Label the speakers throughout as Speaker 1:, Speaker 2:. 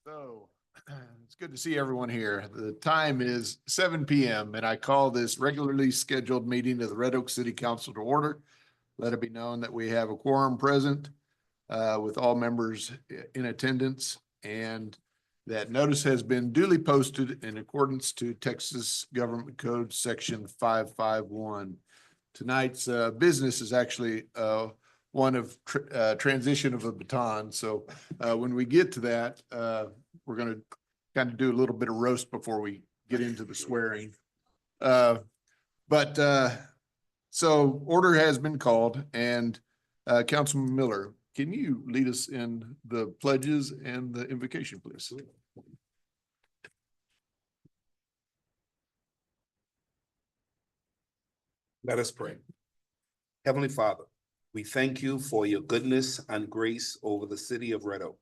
Speaker 1: So it's good to see everyone here. The time is 7 p.m. and I call this regularly scheduled meeting of the Red Oak City Council to order. Let it be known that we have a quorum present with all members in attendance, and that notice has been duly posted in accordance to Texas Government Code Section 551. Tonight's business is actually one of transition of a baton. So when we get to that, we're going to kind of do a little bit of roast before we get into the swearing. So order has been called, and Councilman Miller, can you lead us in the pledges and the invocation, please?
Speaker 2: Let us pray. Heavenly Father, we thank you for your goodness and grace over the city of Red Oak.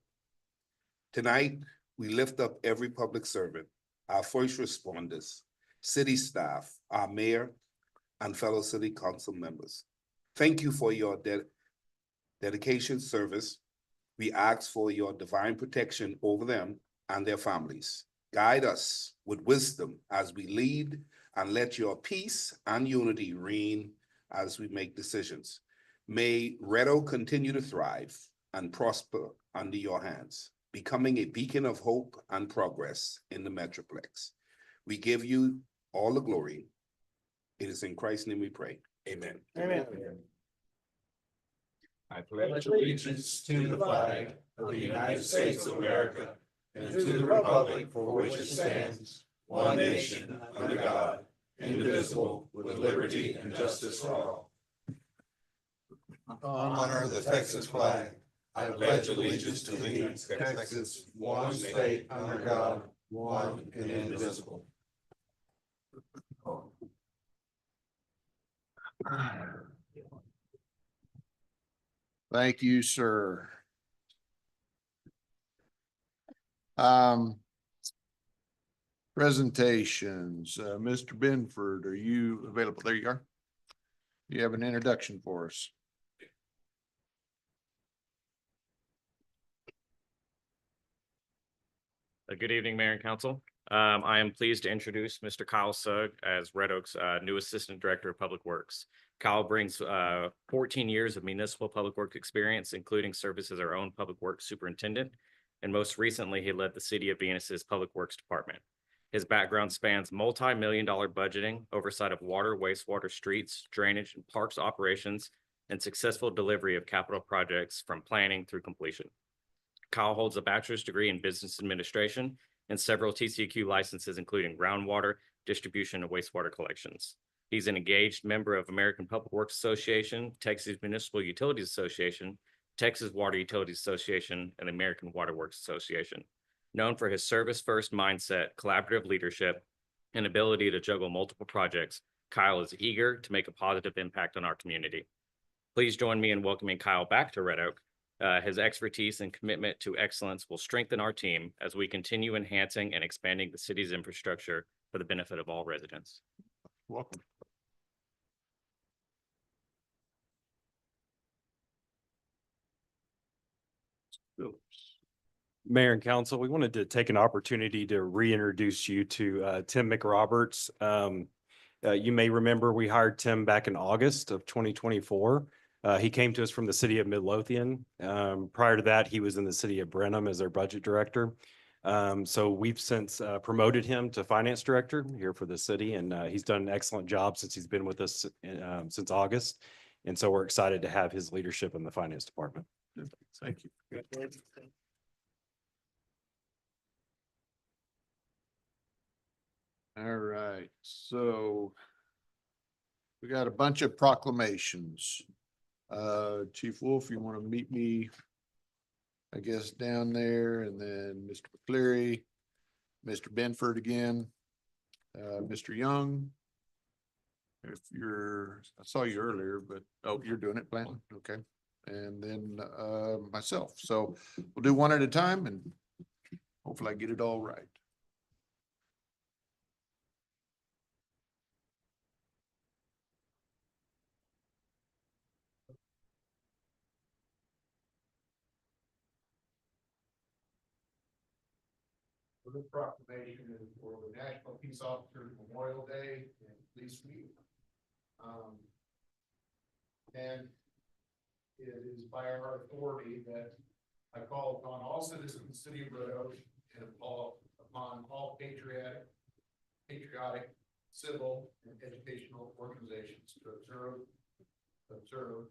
Speaker 2: Tonight, we lift up every public servant, our first responders, city staff, our mayor, and fellow city council members. Thank you for your dedication service. We ask for your divine protection over them and their families. Guide us with wisdom as we lead, and let your peace and unity reign as we make decisions. May Red Oak continue to thrive and prosper under your hands, becoming a beacon of hope and progress in the Metroplex. We give you all the glory. It is in Christ's name we pray. Amen.
Speaker 3: Amen.
Speaker 4: I pledge allegiance to the flag of the United States of America and to the republic for which it stands, one nation, under God, indivisible, with liberty and justice for all. Honor the Texas flag. I pledge allegiance to thee, Texas, one state under God, one and indivisible.
Speaker 1: Thank you, sir. Presentations. Mr. Benford, are you available? There you are. You have an introduction for us.
Speaker 5: Good evening, Mayor and Council. I am pleased to introduce Mr. Kyle Sugg as Red Oak's new Assistant Director of Public Works. Kyle brings 14 years of municipal public works experience, including service as our own Public Works Superintendent, and most recently, he led the City of Venus's Public Works Department. His background spans multi-million-dollar budgeting, oversight of water, wastewater, streets, drainage, and parks operations, and successful delivery of capital projects from planning through completion. Kyle holds a bachelor's degree in business administration and several TCEQ licenses, including groundwater, distribution, and wastewater collections. He's an engaged member of American Public Works Association, Texas Municipal Utilities Association, Texas Water Utilities Association, and the American Water Works Association. Known for his service-first mindset, collaborative leadership, and ability to juggle multiple projects, Kyle is eager to make a positive impact on our community. Please join me in welcoming Kyle back to Red Oak. His expertise and commitment to excellence will strengthen our team as we continue enhancing and expanding the city's infrastructure for the benefit of all residents.
Speaker 1: Welcome.
Speaker 3: Mayor and Council, we wanted to take an opportunity to reintroduce you to Tim McRoberts. You may remember we hired Tim back in August of 2024. He came to us from the city of Midlothian. Prior to that, he was in the city of Brenham as our budget director. So we've since promoted him to finance director here for the city, and he's done an excellent job since he's been with us since August. And so we're excited to have his leadership in the finance department.
Speaker 1: Thank you. All right, so we got a bunch of proclamations. Chief Wolf, you want to meet me, I guess, down there, and then Mr. McCleary, Mr. Benford again, Mr. Young. If you're, I saw you earlier, but, oh, you're doing it, Blanton, okay. And then myself. So we'll do one at a time and hopefully I get it all right. the proclamation is for the National Peace Officers Memorial Day and Police Week. And it is by our authority that I call upon all citizens of the city of Red Oak and upon all patriotic, civil, and educational organizations to observe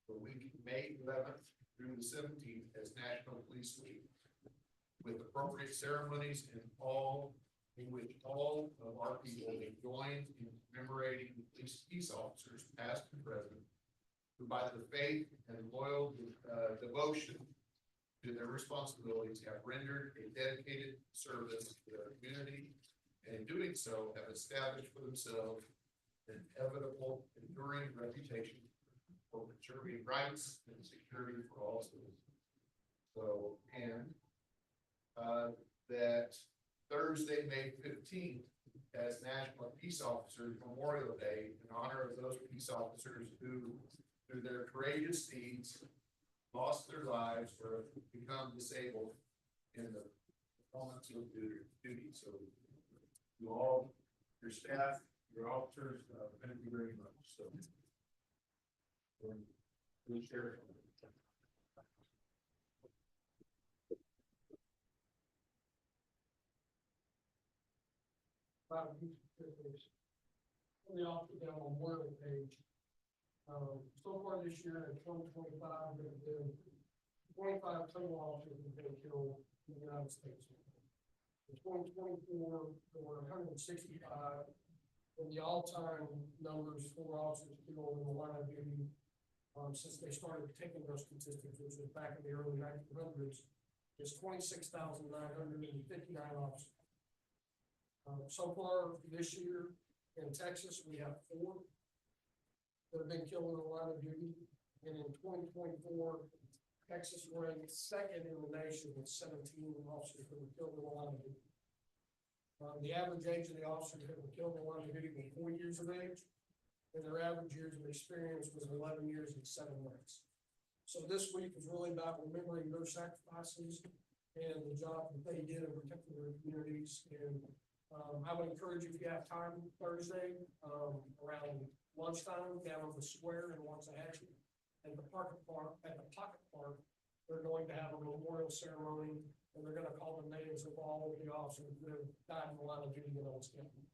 Speaker 1: the week May 11th through the 17th as National Police Week, with appropriate ceremonies in which all of our people may join in commemorating peace officers, past and present, who by their faith and loyal devotion to their responsibilities have rendered a dedicated service to their community, and in doing so have established for themselves an inevitable enduring reputation for preserving rights and security for all citizens. So, and that Thursday, May 15th, as National Peace Officers Memorial Day, in honor of those peace officers who, through their courageous deeds, lost their lives or become disabled in the performance of duty. So, you all, your staff, your officers, thank you very much. So, please share.
Speaker 6: The officer down on Memorial page. So far this year in 2025, there have been 25 total officers that have been killed in the United States. In 2024, there were 165, and the all-time numbers for officers killed in the line of duty since they started taking those statistics, which was back in the early 1900s, is 26,959 officers. So far this year in Texas, we have 4 that have been killed in the line of duty. And in 2024, Texas ranked second in the nation with 17 officers that were killed in the line of duty. The average age of the officers that were killed in the line of duty was 4 years of age, and their average years of experience was 11 years and 7 months. So this week is really about remembering their sacrifices and the job that they did in protecting their communities. And I would encourage you, if you have time Thursday, around lunchtime down on the square in Waxahachie, at the pocket park, they're going to have a memorial ceremony, and they're going to call the names of all of the officers that have died in the line of duty in Owens County.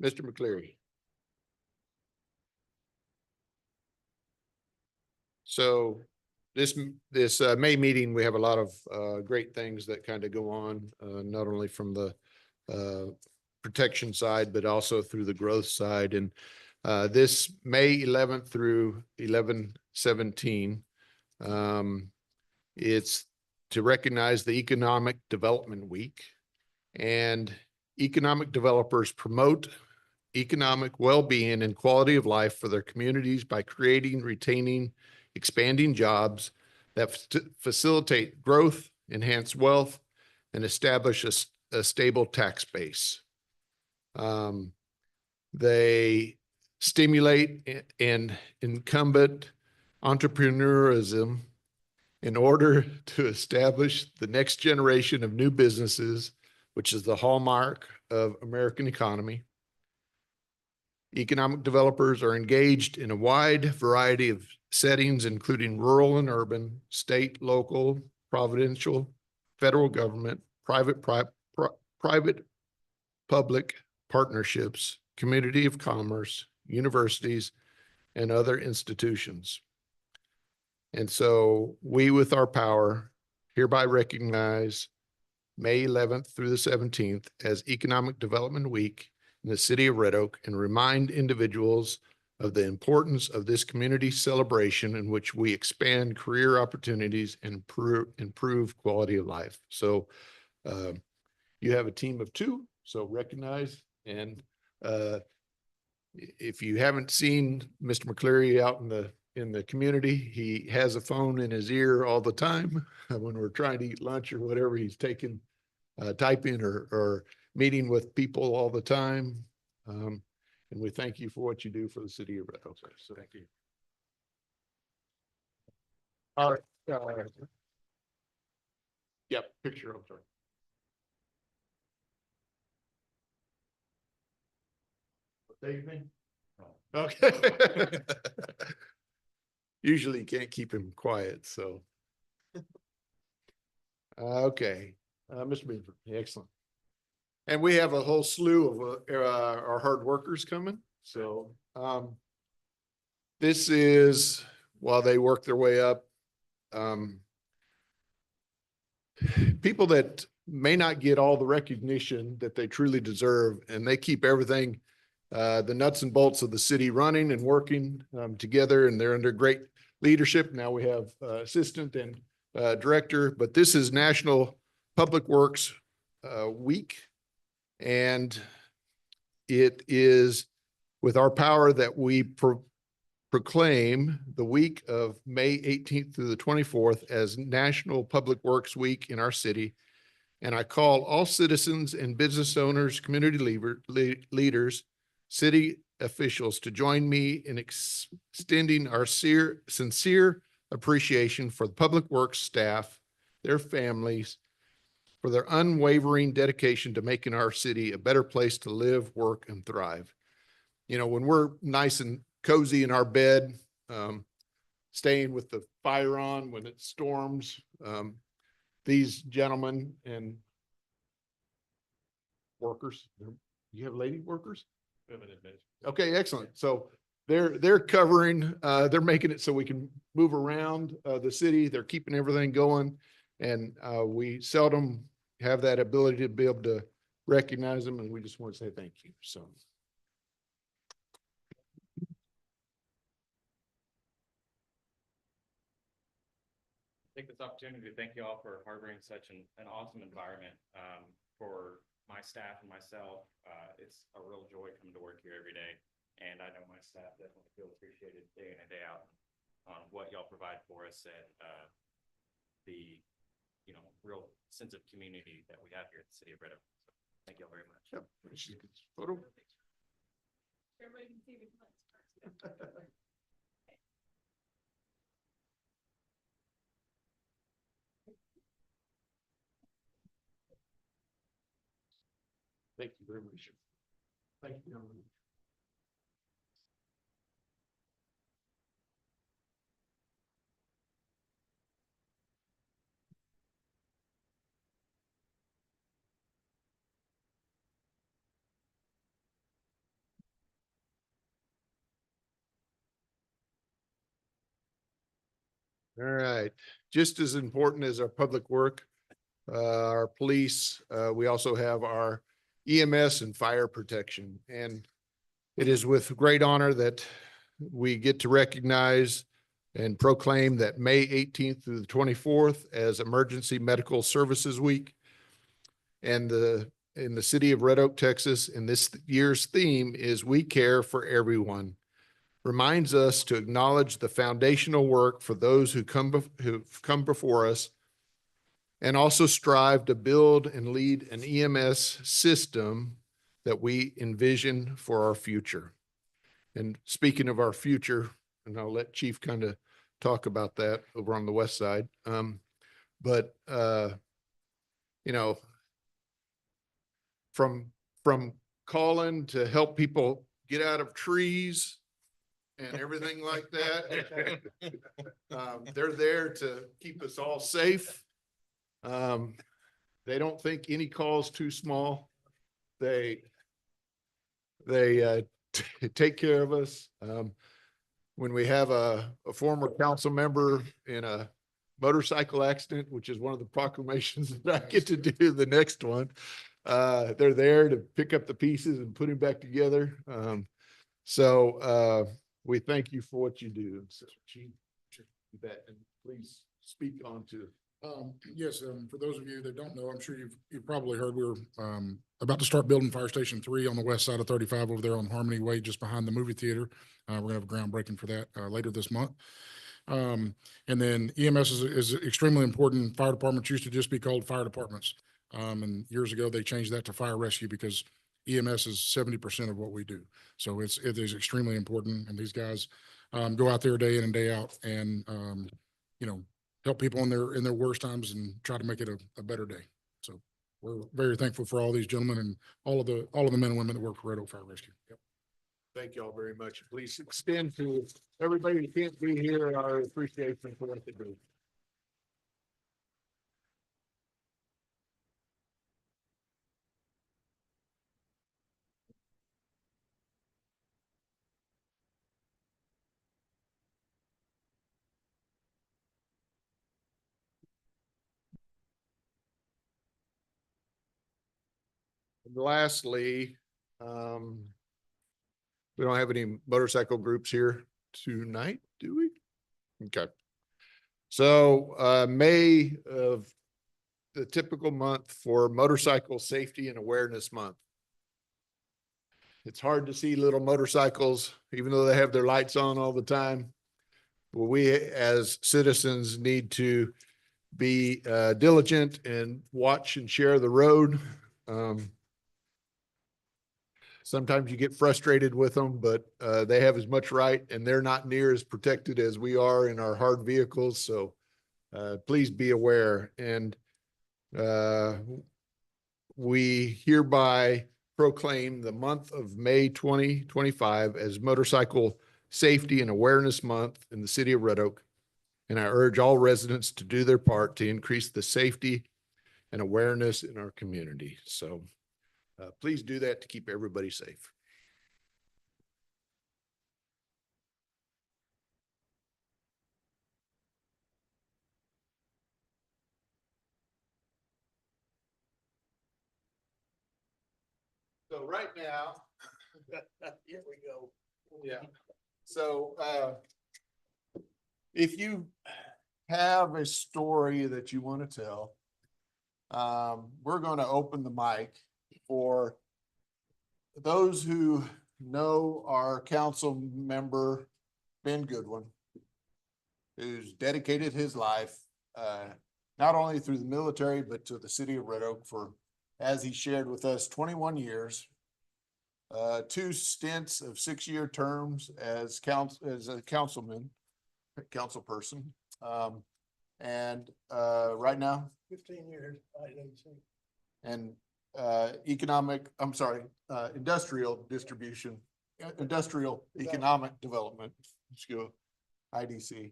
Speaker 1: Mr. McCleary. So this May meeting, we have a lot of great things that kind of go on, not only from the protection side, but also through the growth side. And this May 11th through 11/17, it's to recognize the Economic Development Week. And economic developers promote economic well-being and quality of life for their communities by creating, retaining, expanding jobs that facilitate growth, enhance wealth, and establish a stable tax base. They stimulate and incumbent entrepreneurism in order to establish the next generation of new businesses, which is the hallmark of American economy. Economic developers are engaged in a wide variety of settings, including rural and urban, state, local, provincial, federal government, private, public partnerships, community of commerce, universities, and other institutions. And so we, with our power, hereby recognize May 11th through the 17th as Economic Development Week in the city of Red Oak, and remind individuals of the importance of this community celebration in which we expand career opportunities and improve quality of life. So you have a team of 2, so recognize. And if you haven't seen Mr. McCleary out in the community, he has a phone in his ear all the time when we're trying to eat lunch or whatever. He's taking typing or meeting with people all the time. And we thank you for what you do for the city of Red Oak. So thank you. All right. Yep, picture, I'm sorry. Evening. Okay. Usually you can't keep him quiet, so. Okay, Mr. Beaver, excellent. And we have a whole slew of our hard workers coming, so this is while they work their way up. People that may not get all the recognition that they truly deserve, and they keep everything, the nuts and bolts of the city running and working together, and they're under great leadership. Now we have assistant and director, but this is National Public Works Week. And it is with our power that we proclaim the week of May 18th through the 24th as National Public Works Week in our city. And I call all citizens and business owners, community leaders, city officials to join me in extending our sincere appreciation for the public works staff, their families, for their unwavering dedication to making our city a better place to live, work, and thrive. You know, when we're nice and cozy in our bed, staying with the fire on when it storms, these gentlemen and workers, you have lady workers? Okay, excellent. So they're covering, they're making it so we can move around the city. They're keeping everything going. And we seldom have that ability to be able to recognize them. And we just want to say thank you. So.
Speaker 5: Take this opportunity to thank you all for harboring such an awesome environment for my staff and myself. It's a real joy coming to work here every day. And I know my staff definitely feel appreciated day in and day out on what y'all provide for us and the, you know, real sense of community that we have here at the city of Red Oak. So thank you all very much.
Speaker 1: Yep. Photo.
Speaker 7: Everybody can see me.
Speaker 1: Thank you very much. Thank you. All right, just as important as our public work, our police, we also have our EMS and fire protection. And it is with great honor that we get to recognize and proclaim that May 18th through the 24th as Emergency Medical Services Week. And in the city of Red Oak, Texas, and this year's theme is We Care for Everyone. Reminds us to acknowledge the foundational work for those who've come before us, and also strive to build and lead an EMS system that we envision for our future. And speaking of our future, and I'll let Chief kind of talk about that over on the west side. But you know, from calling to help people get out of trees and everything like that. They're there to keep us all safe. They don't think any call is too small. They take care of us. When we have a former council member in a motorcycle accident, which is one of the proclamations that I get to do the next one, they're there to pick up the pieces and put him back together. So we thank you for what you do. So, Chief, you bet. And please speak on to.
Speaker 8: Yes, for those of you that don't know, I'm sure you've probably heard we're about to start building Fire Station 3 on the west side of 35 over there on Harmony Way, just behind the movie theater. We're gonna have a groundbreaking for that later this month. And then EMS is extremely important. Fire departments used to just be called fire departments. And years ago, they changed that to fire rescue because EMS is 70% of what we do. So it is extremely important. And these guys go out there day in and day out and, help people in their worst times and try to make it a better day. So we're very thankful for all these gentlemen and all of the men and women that work for Red Oak Fire Rescue. Yep.
Speaker 1: Thank you all very much. Please extend to everybody who can't be here our appreciation for what they do. And lastly, we don't have any motorcycle groups here tonight, do we? Okay. So, May of the typical month for Motorcycle Safety and Awareness Month. It's hard to see little motorcycles, even though they have their lights on all the time. Well, we as citizens need to be diligent and watch and share the road. Sometimes you get frustrated with them, but they have as much right and they're not near as protected as we are in our hard vehicles. So please be aware. And we hereby proclaim the month of May 2025 as Motorcycle Safety and Awareness Month in the city of Red Oak. And I urge all residents to do their part to increase the safety and awareness in our community. So please do that to keep everybody safe. So right now, here we go. Yeah. So if you have a story that you want to tell, we're going to open the mic for those who know our council member, Ben Goodwin, who's dedicated his life, not only through the military, but to the city of Red Oak for, as he shared with us, 21 years, 2 stints of 6-year terms as a councilman, council person. And right now,
Speaker 6: 15 years,
Speaker 1: and industrial distribution, industrial economic development, IDC.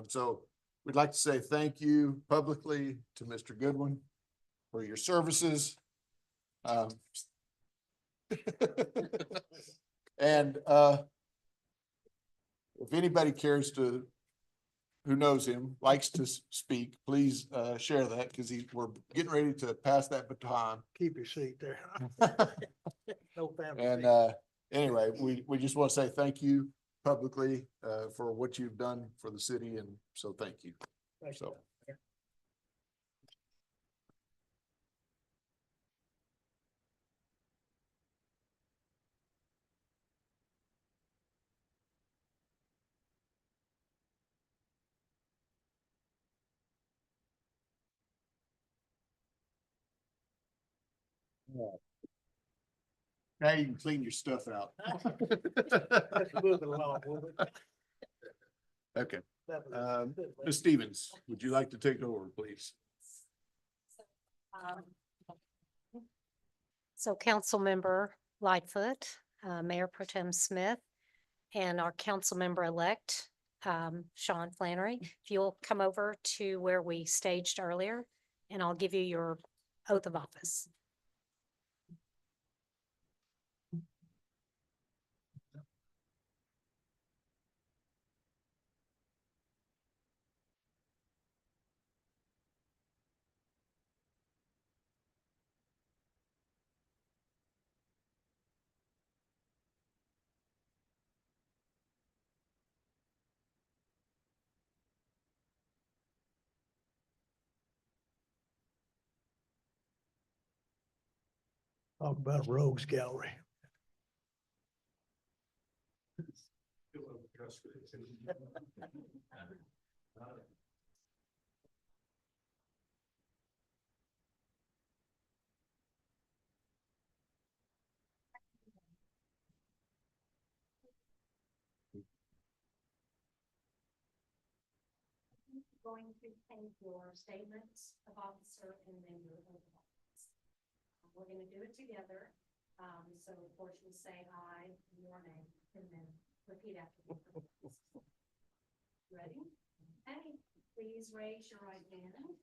Speaker 1: So we'd like to say thank you publicly to Mr. Goodwin for your services. And if anybody cares to, who knows him, likes to speak, please share that because we're getting ready to pass that baton.
Speaker 6: keep your seat there. No family.
Speaker 1: And anyway, we just want to say thank you publicly for what you've done for the city, and so thank you. So. Now you can clean your stuff out. Okay. Ms. Stevens, would you like to take over, please?
Speaker 9: So Councilmember Lightfoot, Mayor Pro Tem Smith, and our council member-elect, Sean Flannery, if you'll come over to where we staged earlier, and I'll give you your oath of office.
Speaker 6: Talk about rogues gallery.
Speaker 9: going to take your statements of officer and then your oath of office. We're gonna do it together. So of course you say I, your name, and then repeat after me. Ready? Okay, please raise your right hand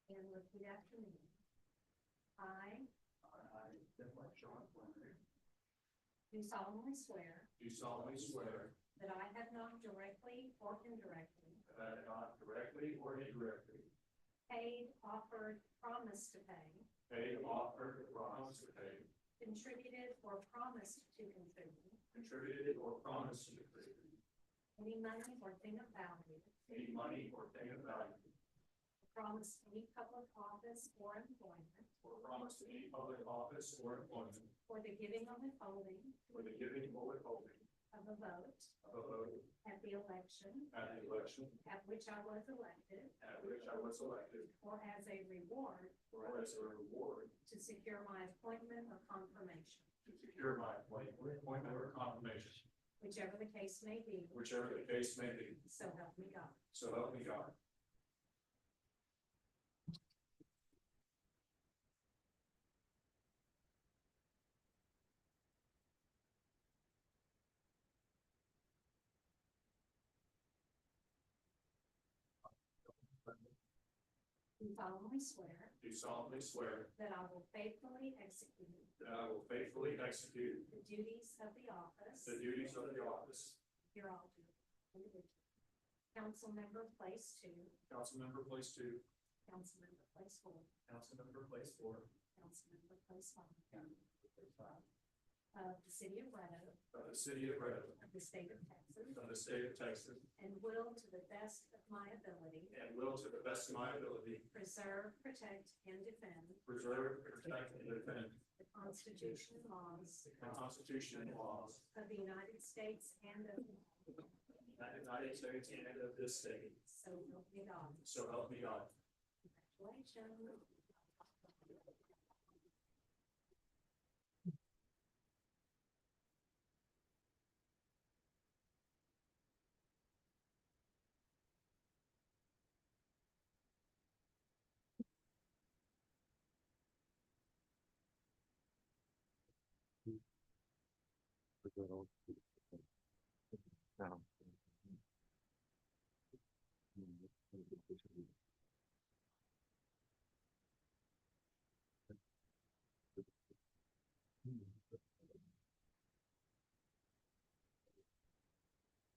Speaker 9: and repeat after me. I do solemnly swear
Speaker 4: Do solemnly swear
Speaker 9: that I have not directly or indirectly
Speaker 4: that I have not directly or indirectly
Speaker 9: paid, offered, promised to pay,
Speaker 4: paid, offered, promised to pay,
Speaker 9: contributed, or promised to contribute
Speaker 4: contributed, or promised to contribute
Speaker 9: any money or thing of value,
Speaker 4: any money or thing of value,
Speaker 9: promised any public office or employment,
Speaker 4: or promised any public office or employment
Speaker 9: for the giving or withholding
Speaker 4: for the giving or withholding
Speaker 9: of a vote
Speaker 4: of a vote
Speaker 9: at the election
Speaker 4: at the election
Speaker 9: at which I was elected,
Speaker 4: at which I was elected,
Speaker 9: or as a reward
Speaker 4: or as a reward
Speaker 9: to secure my appointment or confirmation,
Speaker 4: to secure my appointment or confirmation,
Speaker 9: whichever the case may be,
Speaker 4: whichever the case may be.
Speaker 9: so help me God.
Speaker 4: So help me God.
Speaker 9: Do solemnly swear
Speaker 4: Do solemnly swear
Speaker 9: that I will faithfully execute
Speaker 4: that I will faithfully execute
Speaker 9: the duties of the office
Speaker 4: the duties of the office.
Speaker 9: here I'll do. Council member place 2,
Speaker 4: Councilmember Place 2,
Speaker 9: council member place 4,
Speaker 4: Councilmember Place 4,
Speaker 9: council member place 5. Of the city of Red Oak,
Speaker 4: of the city of Red Oak,
Speaker 9: of the state of Texas,
Speaker 4: of the state of Texas,
Speaker 9: and will to the best of my ability
Speaker 4: and will to the best of my ability
Speaker 9: preserve, protect, and defend
Speaker 4: preserve, protect, and defend
Speaker 9: the Constitution and laws
Speaker 4: the Constitution and laws
Speaker 9: of the United States and of
Speaker 4: of the United States and of this state.
Speaker 9: so help me God.
Speaker 4: So help me God.
Speaker 9: Congratulations.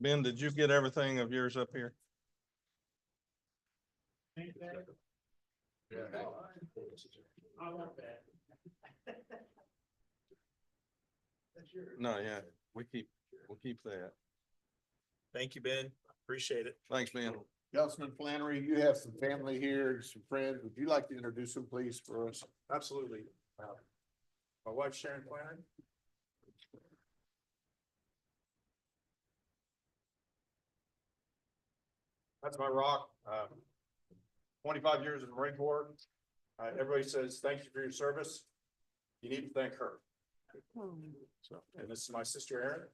Speaker 10: Ben, did you get everything of yours up here? No, yeah, we'll keep that.
Speaker 11: Thank you, Ben. Appreciate it.
Speaker 10: Thanks, Ben.
Speaker 1: Councilman Flannery, you have some family here, some friends. Would you like to introduce them, please, for us?
Speaker 11: Absolutely. My wife Sharon Flannery. That's my rock. 25 years in the Marine Corps. Everybody says, thank you for your service. You need to thank her. So, and this is my sister Erin.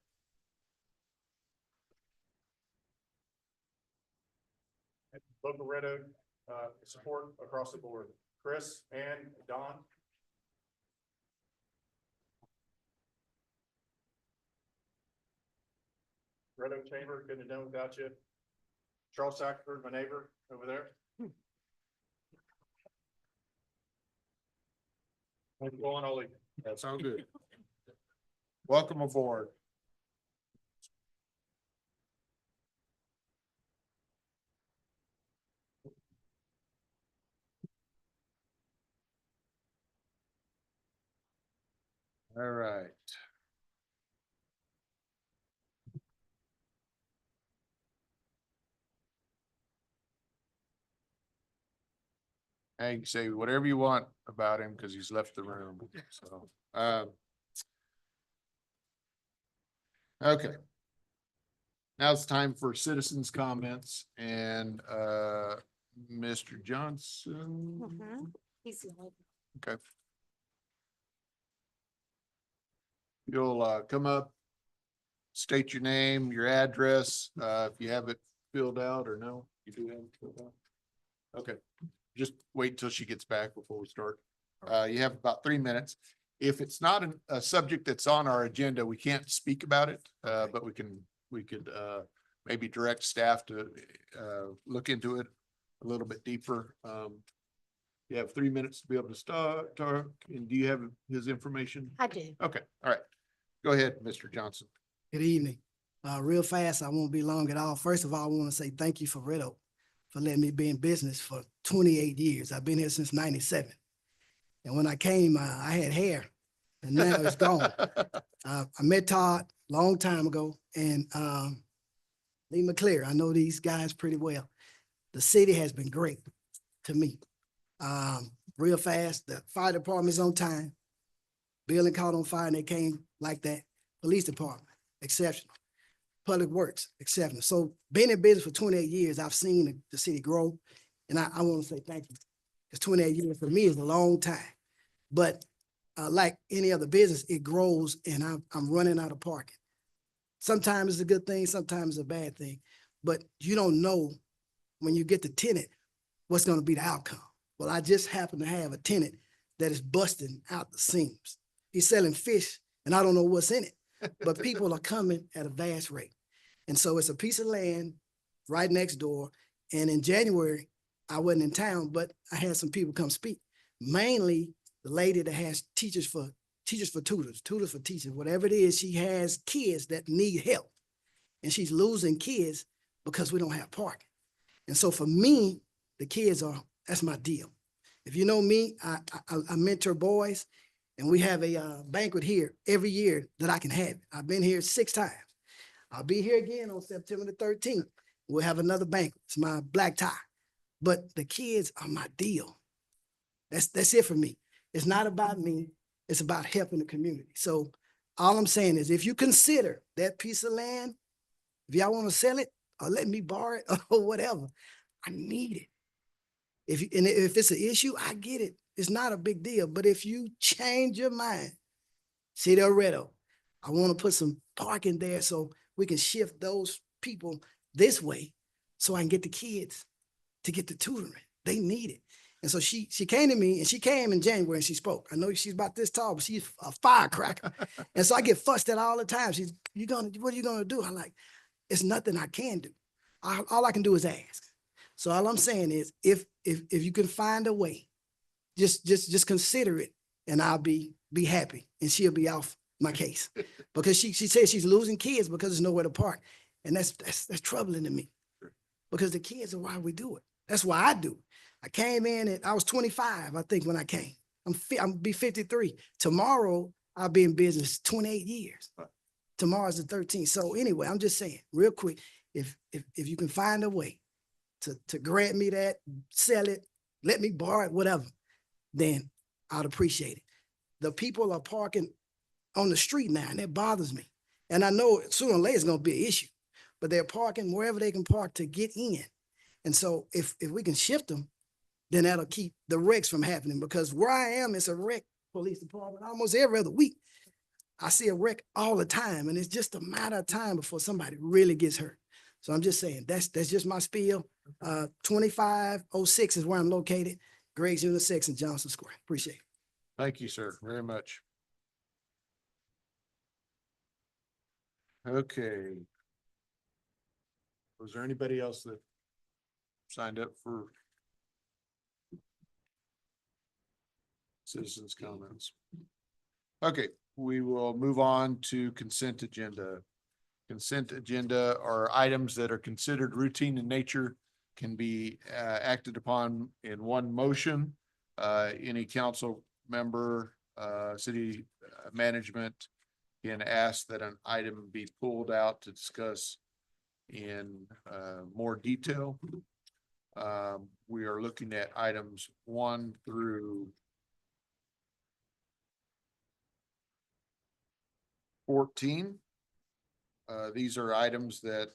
Speaker 11: Local Red Oak, support across the board. Chris, Ann, Don. Red Oak Chamber, couldn't have done without you. Charles Sackford, my neighbor over there. Thank you, all, Ollie.
Speaker 1: That sounds good. Welcome aboard. All right. Hey, you can say whatever you want about him because he's left the room, so, okay. Now it's time for citizens' comments and, Mr. Johnson.
Speaker 9: He's the only.
Speaker 1: Okay. You'll come up, state your name, your address, if you have it filled out or no, You do have? Okay, just wait until she gets back before we start. You have about 3 minutes. If it's not a subject that's on our agenda, we can't speak about it, but we could maybe direct staff to look into it a little bit deeper. You have 3 minutes to be able to start, and do you have his information?
Speaker 9: I do.
Speaker 1: Okay, all right. Go ahead, Mr. Johnson.
Speaker 12: Good evening. Real fast, I won't be long at all. First of all, I want to say thank you for Red Oak for letting me be in business for 28 years. I've been here since 97. And when I came, I had hair and now it's gone. I met Todd a long time ago and Lee McClear, I know these guys pretty well. The city has been great to me. Real fast, the fire department's on time. Building caught on fire and they came like that. Police department, exceptional. Public Works, exceptional. So being in business for 28 years, I've seen the city grow. And I want to say thank you. Because 28 years for me is a long time. But like any other business, it grows and I'm running out of parking. Sometimes it's a good thing, sometimes it's a bad thing. But you don't know when you get the tenant, what's going to be the outcome. Well, I just happen to have a tenant that is busting out the seams. He's selling fish and I don't know what's in it, but people are coming at a vast rate. And so it's a piece of land right next door. And in January, I wasn't in town, but I had some people come speak. Mainly the lady that has tutors for tutors for teachers, whatever it is, she has kids that need help. And she's losing kids because we don't have parking. And so for me, the kids that's my deal. If you know me, I mentor boys and we have a banquet here every year that I can have. I've been here 6 times. I'll be here again on September the 13th. We'll have another banquet. It's my black tie. But the kids are my deal. That's it for me. It's not about me. It's about helping the community. So all I'm saying is if you consider that piece of land, if y'all want to sell it or let me borrow it or whatever, I need it. If it's an issue, I get it. It's not a big deal. But if you change your mind, City of Red Oak, I want to put some parking there so we can shift those people this way so I can get the kids to get the tutoring. They need it. And so she came to me and she came in January and she spoke. I know she's about this tall, but she's a firecracker. And so I get fussed at all the time. What are you gonna do? I'm like, it's nothing I can do. All I can do is ask. So all I'm saying is if you can find a way, just consider it and I'll be happy and she'll be off my case. Because she says she's losing kids because there's nowhere to park. And that's troubling to me. Because the kids are why we do it. That's why I do it. I came in I was 25, I think, when I came. I'm be 53. Tomorrow, I'll be in business 28 years. Tomorrow's the 13th. So anyway, I'm just saying, real quick, if you can find a way to grant me that, sell it, let me borrow it, whatever, then I'd appreciate it. The people are parking on the street now, and that bothers me. And I know sooner or later it's going to be an issue, but they're parking wherever they can park to get in. And so if we can shift them, then that'll keep the wrecks from happening, because where I am, it's a wreck police department almost every other week. I see a wreck all the time, and it's just a matter of time before somebody really gets hurt. So I'm just saying, that's just my spiel. 2506 is where I'm located. Greg's Unisex in Johnson Square. Appreciate it.
Speaker 1: Thank you, sir, very much. Okay. Was there anybody else that signed up for citizens' comments? Okay, we will move on to consent agenda. Consent agenda are items that are considered routine in nature, can be acted upon in one motion. Any council member, city management can ask that an item be pulled out to discuss in more detail. We are looking at items 1 through 14. These are items that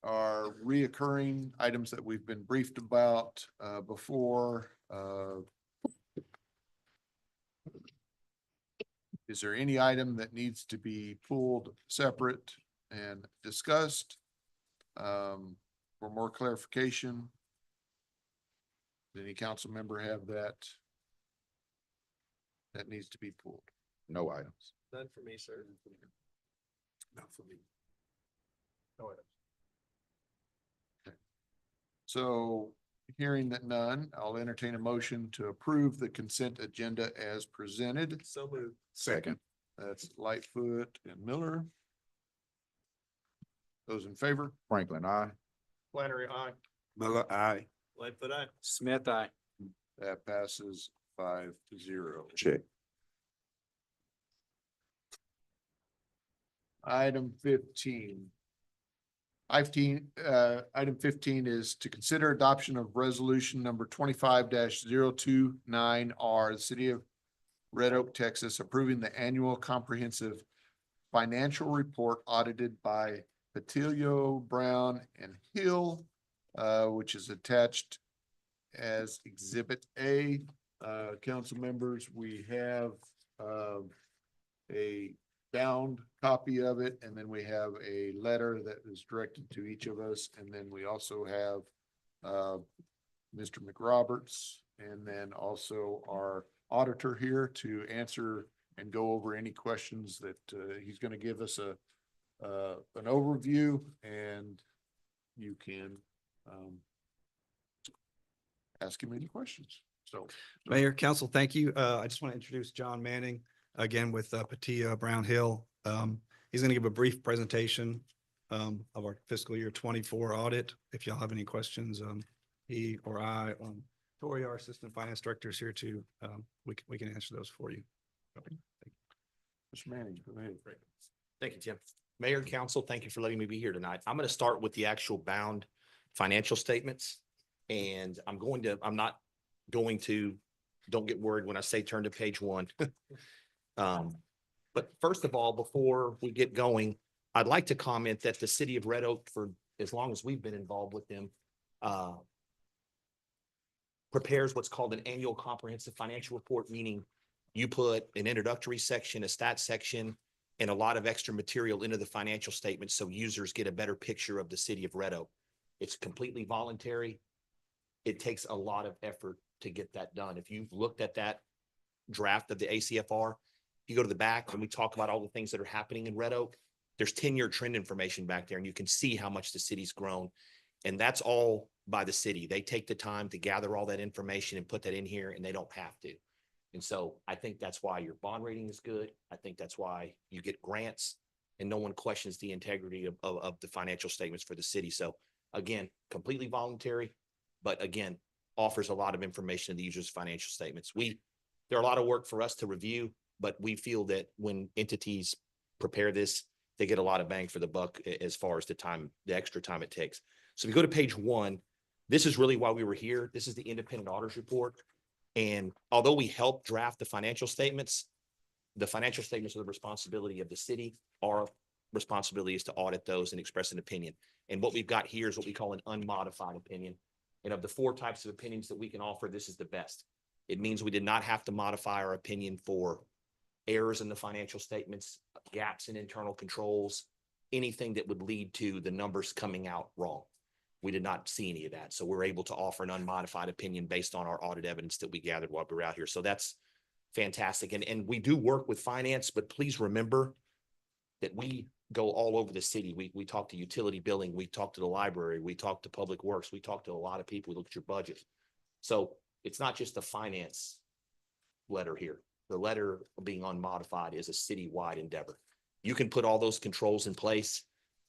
Speaker 1: are reoccurring, items that we've been briefed about before. Is there any item that needs to be pulled separate and discussed? for more clarification? Does any council member have that? That needs to be pulled? No items.
Speaker 10: None for me, sir.
Speaker 2: Not for me.
Speaker 11: No items.
Speaker 1: So hearing that none, I'll entertain a motion to approve the consent agenda as presented.
Speaker 10: So moved.
Speaker 1: Second. That's Lightfoot and Miller. Those in favor? Franklin, aye.
Speaker 11: Flannery, aye.
Speaker 2: Miller, aye.
Speaker 10: Lightfoot, aye.
Speaker 4: Smith, aye.
Speaker 1: That passes 5-0.
Speaker 2: Check.
Speaker 1: Item 15. Item 15 is to consider adoption of resolution number 25-029R, the city of Red Oak, Texas, approving the annual comprehensive financial report audited by Patilio, Brown and Hill, which is attached as Exhibit A. Council members, we have a bound copy of it, and then we have a letter that is directed to each of us, and then we also have Mr. McRoberts, and then also our auditor here to answer and go over any questions that he's going to give us an overview, and you can ask him any questions. So,
Speaker 13: Mayor, council, thank you. I just want to introduce John Manning again with Patia Brown Hill. He's going to give a brief presentation of our fiscal year 24 audit. If y'all have any questions, he or I, Tori, our assistant finance director, is here too. We can answer those for you.
Speaker 1: Mr. Manning, go ahead.
Speaker 4: Thank you, Tim. Mayor and council, thank you for letting me be here tonight. I'm going to start with the actual bound financial statements. And I'm not going to, don't get worried when I say turn to page 1. But first of all, before we get going, I'd like to comment that the city of Red Oak, for as long as we've been involved with them, prepares what's called an annual comprehensive financial report, meaning you put an introductory section, a stats section, and a lot of extra material into the financial statements so users get a better picture of the city of Red Oak. It's completely voluntary. It takes a lot of effort to get that done. If you've looked at that draft of the ACFR, you go to the back and we talk about all the things that are happening in Red Oak. There's 10-year trend information back there, and you can see how much the city's grown. And that's all by the city. They take the time to gather all that information and put that in here, and they don't have to. And so I think that's why your bond rating is good. I think that's why you get grants, and no one questions the integrity of the financial statements for the city. So again, completely voluntary, but again, offers a lot of information to the user's financial statements. There are a lot of work for us to review, but we feel that when entities prepare this, they get a lot of bang for the buck as far as the extra time it takes. So if you go to page 1, this is really why we were here. This is the independent auditors report. And although we helped draft the financial statements are the responsibility of the city. Our responsibility is to audit those and express an opinion. And what we've got here is what we call an unmodified opinion. And of the 4 types of opinions that we can offer, this is the best. It means we did not have to modify our opinion for errors in the financial statements, gaps in internal controls, anything that would lead to the numbers coming out wrong. We did not see any of that. So we're able to offer an unmodified opinion based on our audit evidence that we gathered while we were out here. So that's fantastic. And we do work with finance, but please remember that we go all over the city. We talk to utility billing. We talk to the library. We talk to public works. We talk to a lot of people. We look at your budget. So it's not just a finance letter here. The letter being unmodified is a citywide endeavor. You can put all those controls in place.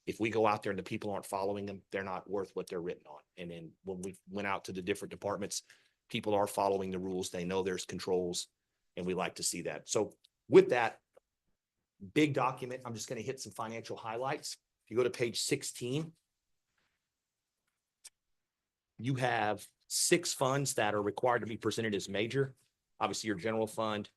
Speaker 4: If we go out there and the people aren't following them, they're not worth what they're written on. And then when we went out to the different departments, people are following the rules. They know there's controls, and we like to see that. So with that big document, I'm just going to hit some financial highlights. If you go to page 16, you have 6 funds that are required to be presented as major. Obviously, your general fund,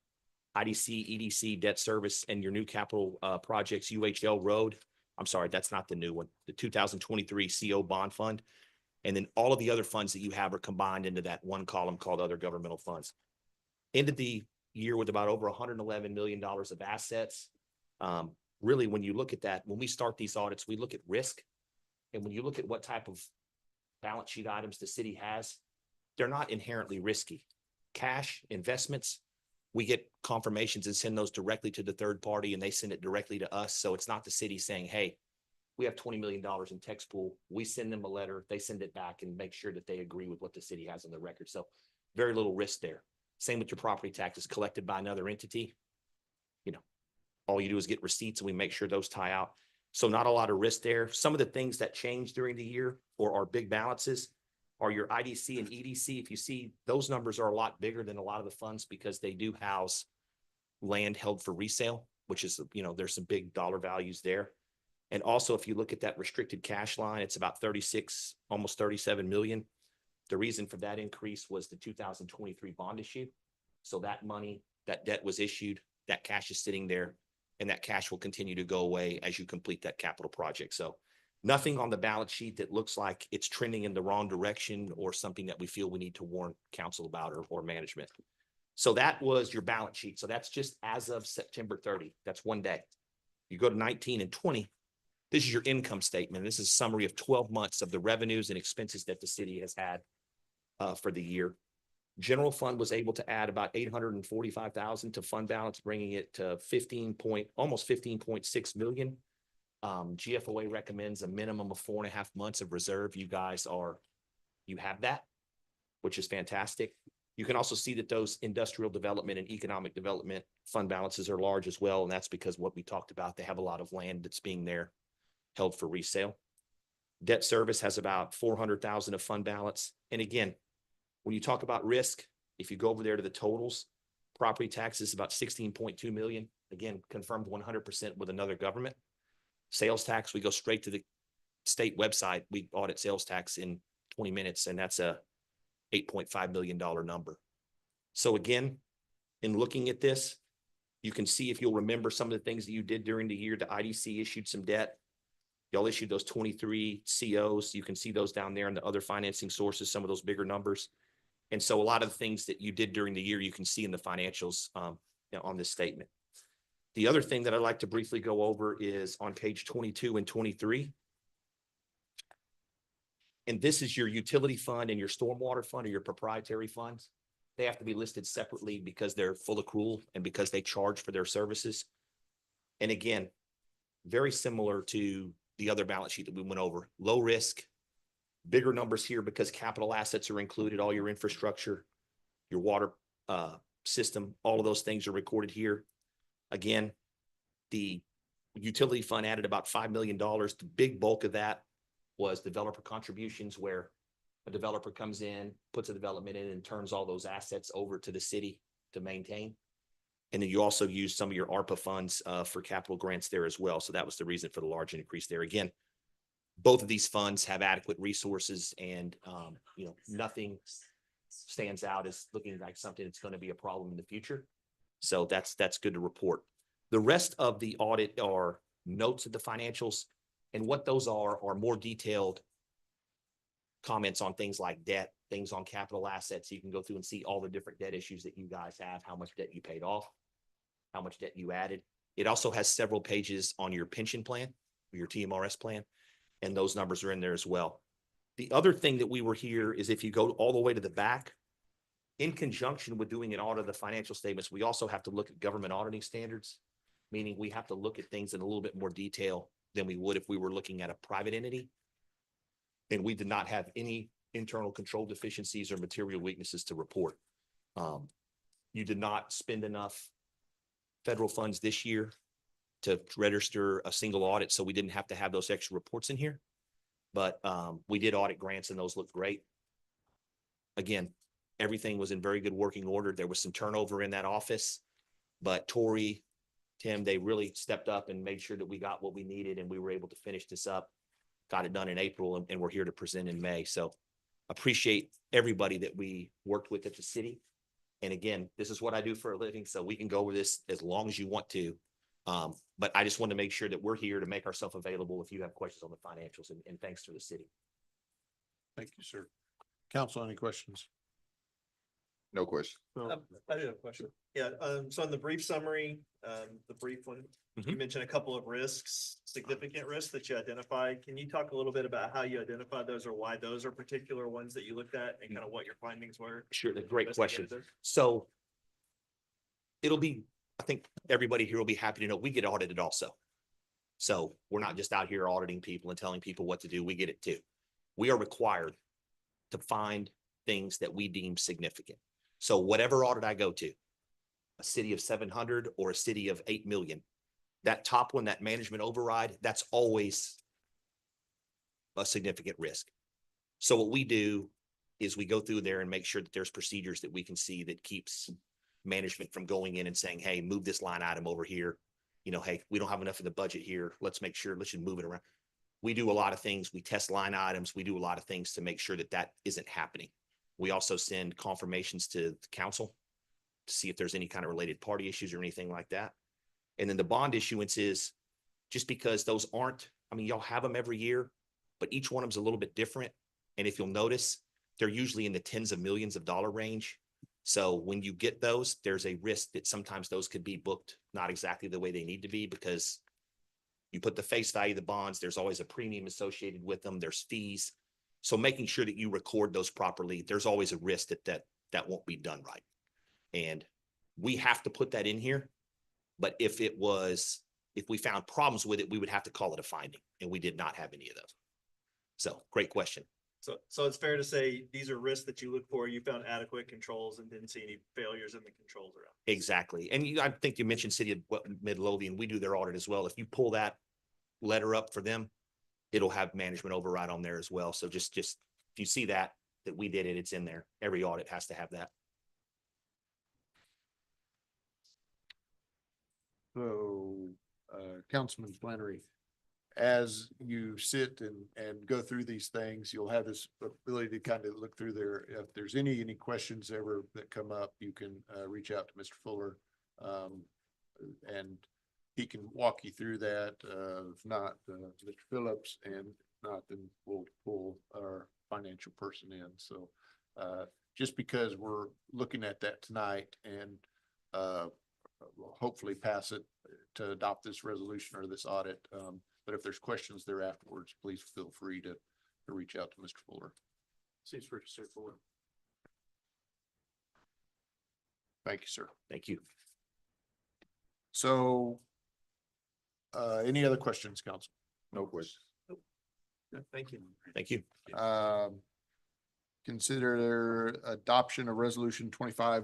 Speaker 4: IDC, EDC, debt service, and your new capital projects, UHL Road. I'm sorry, that's not the new one. The 2023 CO bond fund. And then all of the other funds that you have are combined into that one column called other governmental funds. Ended the year with about over $111 million of assets. Really, when you look at that, when we start these audits, we look at risk. And when you look at what type of
Speaker 14: balance sheet items the city has, they're not inherently risky. Cash investments, we get confirmations and send those directly to the third party and they send it directly to us. So it's not the city saying, hey, we have $20 million in tax pool. We send them a letter, they send it back and make sure that they agree with what the city has on the record. So very little risk there. Same with your property taxes collected by another entity. You know, all you do is get receipts and we make sure those tie out. So not a lot of risk there. Some of the things that change during the year or are big balances are your IDC and EDC. If you see, those numbers are a lot bigger than a lot of the funds because they do house land held for resale, which is, you know, there's some big dollar values there. And also, if you look at that restricted cash line, it's about 36, almost 37 million. The reason for that increase was the 2023 bond issue. So that money, that debt was issued, that cash is sitting there, and that cash will continue to go away as you complete that capital project. So nothing on the balance sheet that looks like it's trending in the wrong direction or something that we feel we need to warn council about or management. So that was your balance sheet. So that's just as of September 30. That's one day. You go to 19 and 20. This is your income statement. This is a summary of 12 months of the revenues and expenses that the city has had for the year. General fund was able to add about 845,000 to fund balance, bringing it to almost 15.6 million. GFOA recommends a minimum of 4.5 months of reserve. You have that, which is fantastic. You can also see that those industrial development and economic development fund balances are large as well. And that's because what we talked about, they have a lot of land that's being there held for resale. Debt service has about 400,000 of fund balance. And again, when you talk about risk, if you go over there to the totals, property taxes about 16.2 million. Again, confirmed 100% with another government. Sales tax, we go straight to the state website. We audit sales tax in 20 minutes, and that's a $8.5 million number. So again, in looking at this, you can see, if you'll remember some of the things that you did during the year, the IDC issued some debt. Y'all issued those 23 COs. You can see those down there and the other financing sources, some of those bigger numbers. And so a lot of the things that you did during the year, you can see in the financials on this statement. The other thing that I'd like to briefly go over is on page 22 and 23. And this is your utility fund and your stormwater fund or your proprietary funds. They have to be listed separately because they're full accrual and because they charge for their services. And again, very similar to the other balance sheet that we went over. Low risk, bigger numbers here because capital assets are included, all your infrastructure, your water system, all of those things are recorded here. Again, the utility fund added about $5 million. The big bulk of that was developer contributions, where a developer comes in, puts a development in, and turns all those assets over to the city to maintain. And then you also use some of your ARPA funds for capital grants there as well. So that was the reason for the large increase there. Again, both of these funds have adequate resources, and nothing stands out as looking like something that's going to be a problem in the future. So that's good to report. The rest of the audit are notes of the financials, and what those are more detailed comments on things like debt, things on capital assets. You can go through and see all the different debt issues that you guys have, how much debt you paid off, how much debt you added. It also has several pages on your pension plan, your TMRS plan, and those numbers are in there as well. The other thing that we were here is, if you go all the way to the back, in conjunction with doing an audit of the financial statements, we also have to look at government auditing standards, meaning we have to look at things in a little bit more detail than we would if we were looking at a private entity. And we did not have any internal control deficiencies or material weaknesses to report. You did not spend enough federal funds this year to register a single audit, so we didn't have to have those extra reports in here. But we did audit grants, and those looked great. Again, everything was in very good working order. There was some turnover in that office, but Tori, Tim, they really stepped up and made sure that we got what we needed, and we were able to finish this up, got it done in April, and we're here to present in May. So appreciate everybody that we worked with at the city. And again, this is what I do for a living, so we can go over this as long as you want to. But I just want to make sure that we're here to make ourselves available if you have questions on the financials, and thanks to the city.
Speaker 1: Thank you, sir. Council, any questions? No question.
Speaker 4: I do have a question. Yeah, so in the brief summary, the brief one, you mentioned a couple of risks, significant risks that you identified. Can you talk a little bit about how you identified those or why those are particular ones that you looked at and kind of what your findings were?
Speaker 14: Sure, a great question.
Speaker 4: Investigated
Speaker 14: So it'll be, I think everybody here will be happy to know we get audited also. So we're not just out here auditing people and telling people what to do. We get it too. We are required to find things that we deem significant. So whatever audit I go to, a city of 700 or a city of 8 million, that top one, that management override, that's always a significant risk. So what we do is we go through there and make sure that there's procedures that we can see that keeps management from going in and saying, hey, move this line item over here. You know, hey, we don't have enough in the budget here. Let's make sure, let's just move it around. We do a lot of things. We test line items. We do a lot of things to make sure that that isn't happening. We also send confirmations to the council to see if there's any kind of related party issues or anything like that. And then the bond issuance is just because those aren't, I mean, y'all have them every year, but each one of them's a little bit different. And if you'll notice, they're usually in the tens of millions of dollar range. So when you get those, there's a risk that sometimes those could be booked not exactly the way they need to be, because you put the face value of the bonds, there's always a premium associated with them, there's fees. So making sure that you record those properly, there's always a risk that won't be done right. And we have to put that in here. But if we found problems with it, we would have to call it a finding, and we did not have any of those. So great question.
Speaker 4: So it's fair to say these are risks that you look for. You found adequate controls and didn't see any failures in the controls around.
Speaker 14: Exactly. And I think you mentioned City of Midlothian, we do their audit as well. If you pull that letter up for them, it'll have management override on there as well. So just if you see that we did it, it's in there. Every audit has to have that.
Speaker 1: So, Councilman Flannery, as you sit and go through these things, you'll have this ability to kind of look through there. If there's any questions ever that come up, you can reach out to Mr. Fuller. And he can walk you through that. If not, Mr. Phillips, and if not, then we'll pull our financial person in. So just because we're looking at that tonight and we'll hopefully pass it to adopt this resolution or this audit. But if there's questions there afterwards, please feel free to reach out to Mr. Fuller.
Speaker 11: Seems pretty straightforward.
Speaker 1: Thank you, sir.
Speaker 14: Thank you.
Speaker 1: So any other questions, council?
Speaker 11: No questions.
Speaker 4: Thank you.
Speaker 14: Thank you.
Speaker 1: Consider adoption of resolution 25,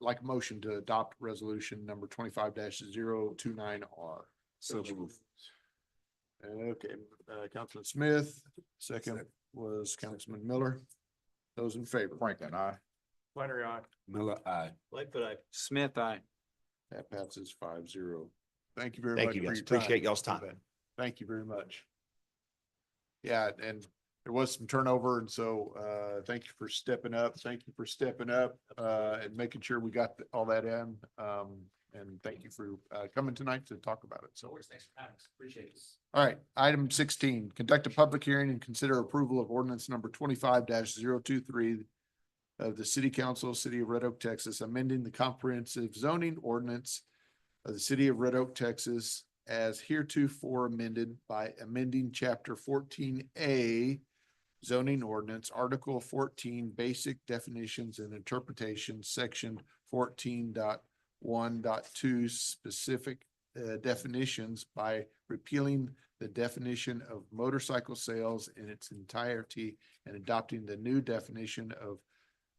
Speaker 1: like a motion to adopt resolution number 25-029R.
Speaker 11: So move.
Speaker 1: Okay, Councilman Smith, second was Councilman Miller. Those in favor?
Speaker 11: Franklin, aye.
Speaker 4: Flannery, aye.
Speaker 11: Miller, aye.
Speaker 4: Lightfoot, aye.
Speaker 10: Smith, aye.
Speaker 1: That passes 5-0. Thank you very
Speaker 14: Thank
Speaker 1: much.
Speaker 14: you
Speaker 1: for
Speaker 14: guys.
Speaker 1: your time.
Speaker 14: Appreciate y'all's time.
Speaker 1: Thank you very much. Yeah, and there was some turnover, and so thank you for stepping up. Thank you for stepping up and making sure we got all that in. And thank you for coming tonight to talk about it. So
Speaker 4: Thanks for having us. Appreciate it.
Speaker 1: all right, item 16, conduct a public hearing and consider approval of ordinance number 25-023 of the City Council, City of Red Oak, Texas, amending the comprehensive zoning ordinance of the City of Red Oak, Texas, as heretofore amended by amending Chapter 14A zoning ordinance, Article 14, basic definitions and interpretations, Section 14.1.2, specific definitions by repealing the definition of motorcycle sales in its entirety and adopting the new definition of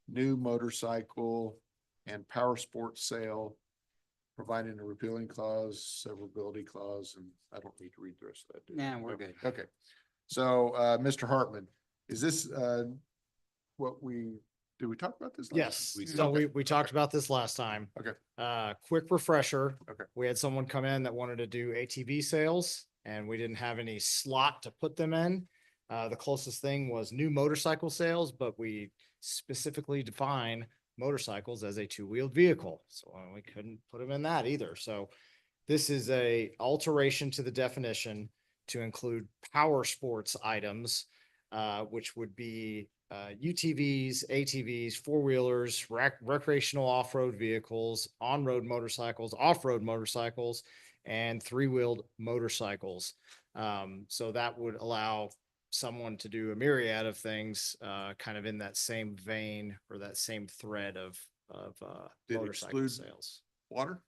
Speaker 1: new motorcycle and power sports sale, providing a repealing clause, severability clause, and I don't need to read the rest of that. do I?
Speaker 10: Nah, we're good.
Speaker 1: Okay. So, Mr. Hartman, is this, did we talk about this?
Speaker 15: Yes,
Speaker 1: We-
Speaker 15: so
Speaker 1: okay.
Speaker 15: we talked about this last time.
Speaker 1: Okay.
Speaker 15: Quick refresher.
Speaker 1: Okay.
Speaker 15: We had someone come in that wanted to do ATV sales and we didn't have any slot to put them in. The closest thing was new motorcycle sales, but we specifically define motorcycles as a two-wheeled vehicle. So we couldn't put them in that either. So this is a alteration to the definition to include power sports items which would be UTVs, ATVs, four-wheelers, recreational off-road vehicles, on-road motorcycles, off-road motorcycles, and three-wheeled motorcycles. So that would allow someone to do a myriad of things, kind of in that same vein or that same thread of
Speaker 1: Did it
Speaker 15: motorcycle
Speaker 1: exclude
Speaker 15: sales.
Speaker 1: Water?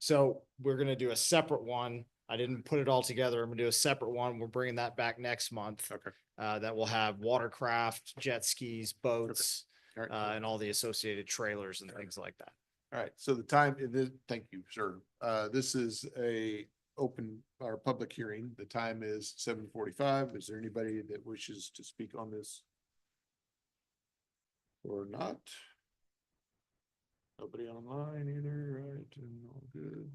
Speaker 15: So we're gonna do a separate one. I didn't put it all together. I'm gonna do a separate one. We're bringing that back next month.
Speaker 1: Okay.
Speaker 15: That will have watercraft, jet skis, boats,
Speaker 1: All right.
Speaker 15: and all the associated trailers and things like that.
Speaker 1: All right, so the time, thank you, sir. This is a open or public hearing. The time is 7:45. Is there anybody that wishes to speak on this? Or not? Nobody online either, right? And all good.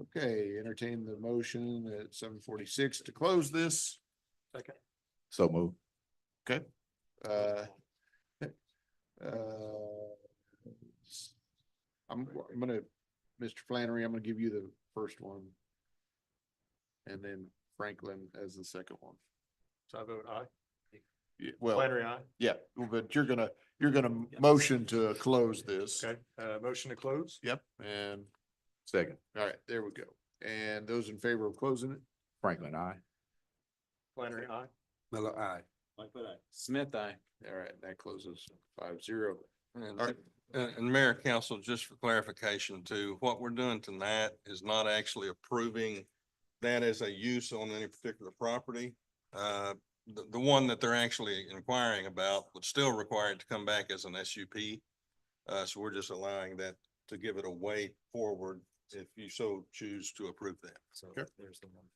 Speaker 1: Okay, entertain the motion at 7:46 to close this.
Speaker 10: Second.
Speaker 1: So move. Okay. I'm gonna, Mr. Flannery, I'm gonna give you the first one. And then Franklin as the second one.
Speaker 11: So I vote aye.
Speaker 1: Yeah, well,
Speaker 11: Flannery, aye.
Speaker 1: yeah, but you're gonna motion to close this.
Speaker 11: Okay, motion to close?
Speaker 1: Yep, and second. All right, there we go. And those in favor of closing it? Franklin, aye.
Speaker 11: Flannery, aye.
Speaker 2: Miller, aye.
Speaker 10: Smith, aye.
Speaker 1: All right, that closes 5-0.
Speaker 10: And,
Speaker 1: All right.
Speaker 10: and Mayor, Council, just for clarification too, what we're doing tonight is not actually approving that as a use on any particular property. The one that they're actually inquiring about would still require it to come back as an SUP. So we're just allowing that to give it a way forward if you so choose to approve that.
Speaker 15: So
Speaker 1: Okay.
Speaker 15: there's the one.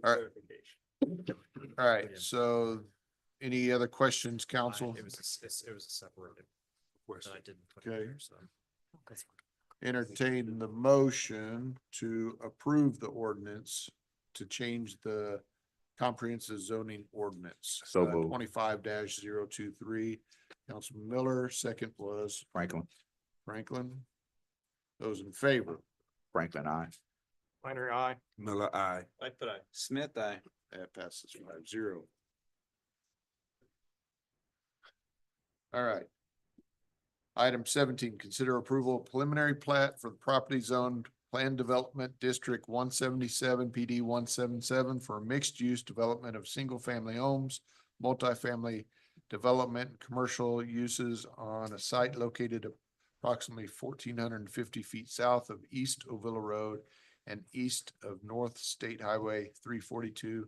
Speaker 1: All right. All right, so any other questions, council?
Speaker 15: It was a separated. that I didn't put in
Speaker 1: Okay.
Speaker 15: there, so.
Speaker 1: Entertain the motion to approve the ordinance to change the comprehensive zoning ordinance.
Speaker 16: So moved.
Speaker 1: 25-023. Councilman Miller, second was
Speaker 16: Franklin.
Speaker 1: Franklin. Those in favor?
Speaker 16: Franklin, aye.
Speaker 11: Flannery, aye.
Speaker 2: Miller, aye.
Speaker 11: Lightfoot, aye.
Speaker 10: Smith, aye.
Speaker 1: That passes 5-0. All right. Item 17, consider approval of preliminary plat for the property zoned Plan Development District 177 PD 177 for a mixed-use development of single-family homes, multifamily development, and commercial uses on a site located approximately 1,450 feet south of East Ovilla Road and east of North State Highway 342,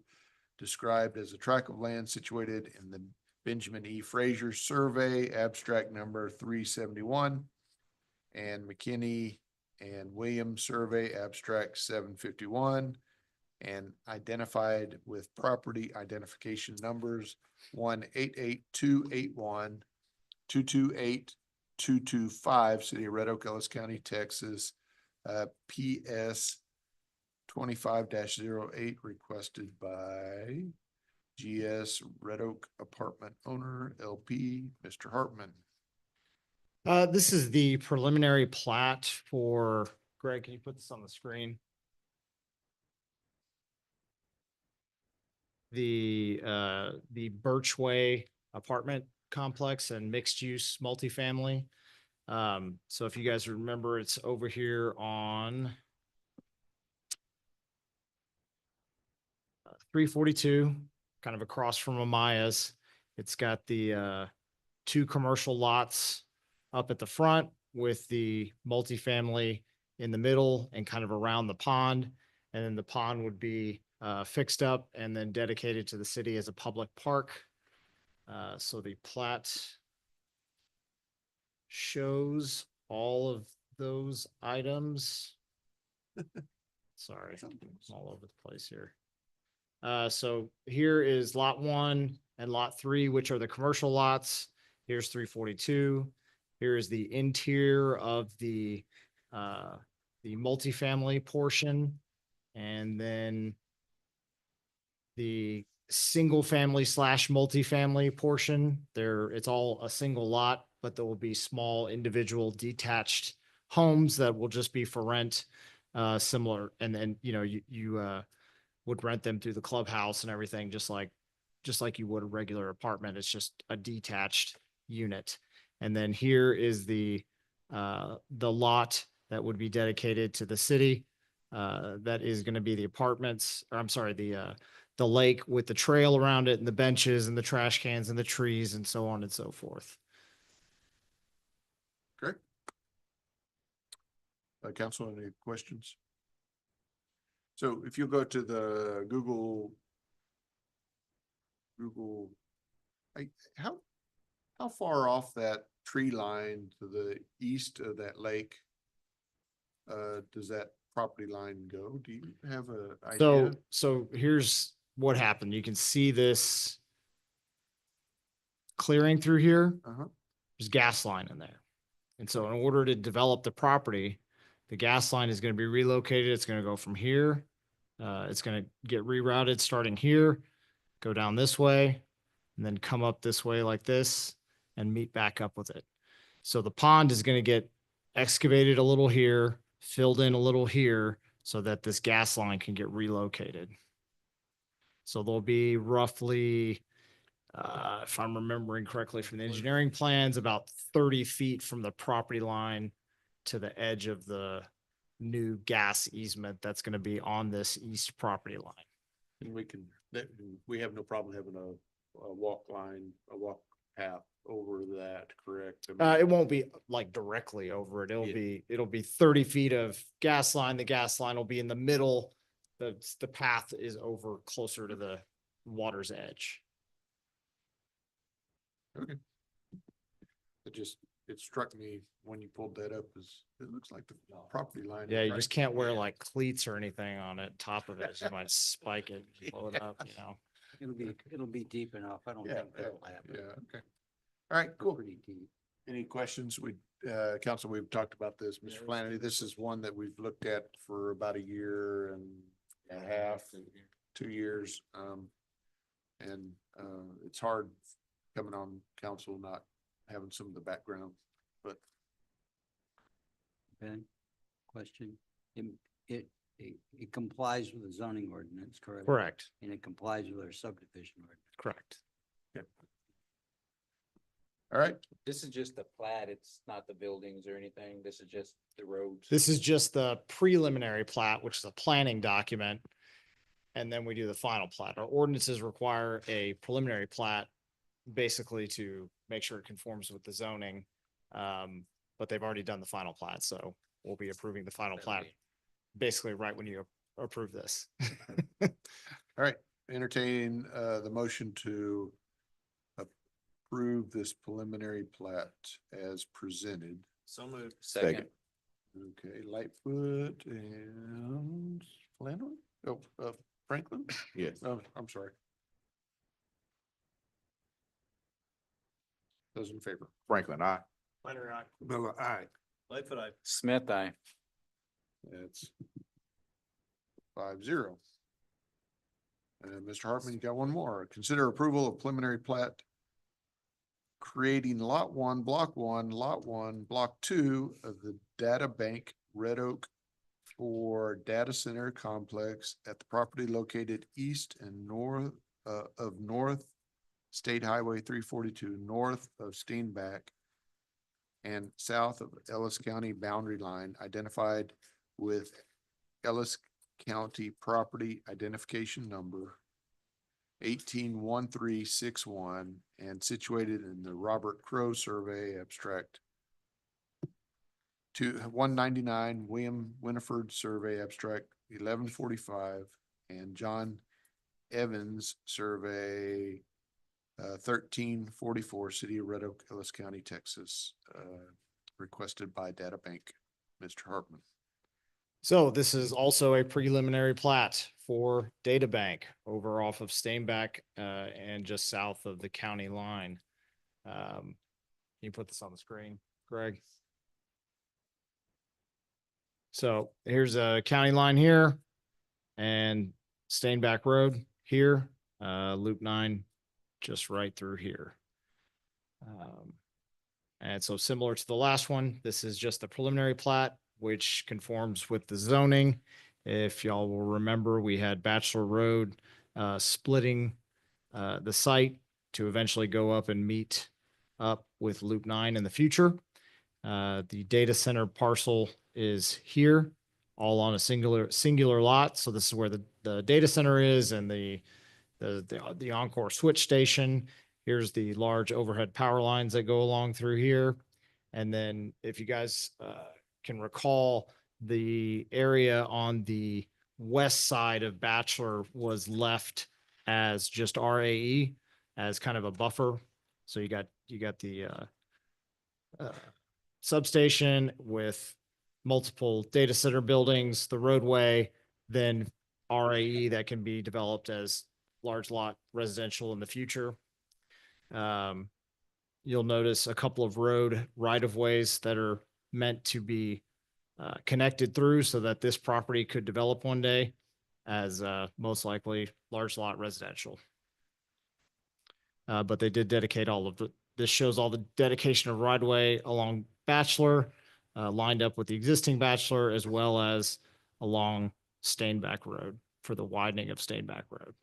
Speaker 1: described as a tract of land situated in the Benjamin E. Fraser Survey, abstract number 371, and McKinney and Williams Survey, abstract 751, and identified with property identification numbers 188-281, 228-225, City of Red Oak, Ellis County, Texas, PS 25-08, requested by GS Red Oak Apartment Owner LP, Mr. Hartman.
Speaker 15: This is the preliminary plat for, Greg, can you put this on the screen? The Birchway apartment complex and mixed use multifamily. So if you guys remember, it's over here on 342, kind of across from Amaya's. It's got the two commercial lots up at the front with the multifamily in the middle and kind of around the pond. And then the pond would be fixed up and then dedicated to the city as a public park. So the plat shows all of those items. Sorry, I'm all over the place here. So here is lot 1 and lot 3, which are the commercial lots. Here's 342. Here is the interior of the multifamily portion. And then the single family / multifamily portion there. It's all a single lot, but there will be small individual detached homes that will just be for rent, similar. And then, you know, you would rent them through the clubhouse and everything, just like just like you would a regular apartment. It's just a detached unit. And then here is the lot that would be dedicated to the city. That is going to be the apartments, or I'm sorry, the lake with the trail around it and the benches and the trash cans and the trees and so on and so forth.
Speaker 1: Great. Council, any questions? So if you go to the Google, how far off that tree line to the east of that lake does that property line go? Do you have a idea?
Speaker 15: So here's what happened. You can see this clearing through here.
Speaker 1: Uh-huh.
Speaker 15: There's gas line in there. And so in order to develop the property, the gas line is going to be relocated. It's going to go from here. It's going to get rerouted starting here, go down this way, and then come up this way like this and meet back up with it. So the pond is going to get excavated a little here, filled in a little here, so that this gas line can get relocated. So there'll be roughly, if I'm remembering correctly from the engineering plans, about 30 feet from the property line to the edge of the new gas easement that's going to be on this east property line.
Speaker 1: And we have no problem having a walk line, a walk path over that, correct? I mean,
Speaker 15: It won't be like directly over it. It'll be 30 feet of gas line. The gas line will be in the middle. The path is over closer to the water's edge.
Speaker 1: Okay. It struck me when you pulled that up, as it looks like the property line.
Speaker 15: Yeah,
Speaker 1: is
Speaker 15: you
Speaker 1: right
Speaker 15: just can't wear like cleats or anything on it, top of it. You might spike it, blow it up, you know.
Speaker 4: It'll be deep enough. I don't
Speaker 1: Yeah,
Speaker 4: think that'll happen.
Speaker 1: yeah, okay. All right, cool.
Speaker 4: Pretty deep.
Speaker 1: Any questions? Council, we've talked about this. Mr. Flannery, this is one that we've looked at for about a year and a half, 2 years. It's hard coming on council, not having some of the background, but.
Speaker 4: Ben, question? It complies with the zoning ordinance, correct?
Speaker 15: Correct,
Speaker 4: And it complies with our subdivision ordinance.
Speaker 15: correct.
Speaker 1: All right,
Speaker 16: This is just the plat. It's not the buildings or anything. This is just the roads.
Speaker 15: This is just the preliminary plat, which is a planning document. And then we do the final plat. Our ordinances require a preliminary plat basically to make sure it conforms with the zoning. But they've already done the final plat, so we'll be approving the final plat basically right when you approve this.
Speaker 1: all right. Entertain the motion to approve this preliminary plat as presented.
Speaker 16: So moved.
Speaker 5: Second.
Speaker 1: Okay, Lightfoot and Flannery? Oh, Franklin?
Speaker 2: Yes.
Speaker 1: Oh, I'm sorry. Those in favor?
Speaker 2: Franklin, aye.
Speaker 11: Flannery, aye.
Speaker 2: Miller, aye.
Speaker 11: Lightfoot, aye.
Speaker 16: Smith, aye.
Speaker 1: That's 5-0. Mr. Hartman, you got one more. Consider approval of preliminary plat creating lot 1, block 1, block 2 of the Data Bank Red Oak for data center complex at the property located east and north of North State Highway 342, north of Steenbach and south of Ellis County boundary line identified with Ellis County Property Identification Number 181361 and situated in the Robert Crow Survey Abstract to 199 William Winifred Survey Abstract 1145 and John Evans Survey 1344, City of Red Oak, Ellis County, Texas, requested by Data Bank. Mr. Hartman.
Speaker 15: So this is also a preliminary plat for Data Bank over off of Steinbach and just south of the county line. Can you put this on the screen, Greg? So here's a county line here and Steinbach Road here, Loop 9 just right through here. And so similar to the last one, this is just the preliminary plat, which conforms with the zoning. If y'all will remember, we had Bachelor Road splitting the site to eventually go up and meet up with Loop 9 in the future. The data center parcel is here, all on a singular lot. So this is where the data center is and the Encore switch station. Here's the large overhead power lines that go along through here. And then if you guys can recall, the area on the west side of Bachelor was left as just RAE as kind of a buffer. So you got the substation with multiple data center buildings, the roadway, then RAE that can be developed as large lot residential in the future. You'll notice a couple of road right-of-ways that are meant to be connected through so that this property could develop one day as most likely large lot residential. But they did dedicate all of this shows all the dedication of right-of-way along Bachelor, lined up with the existing Bachelor, as well as along Stainback Road for the widening of Stainback Road.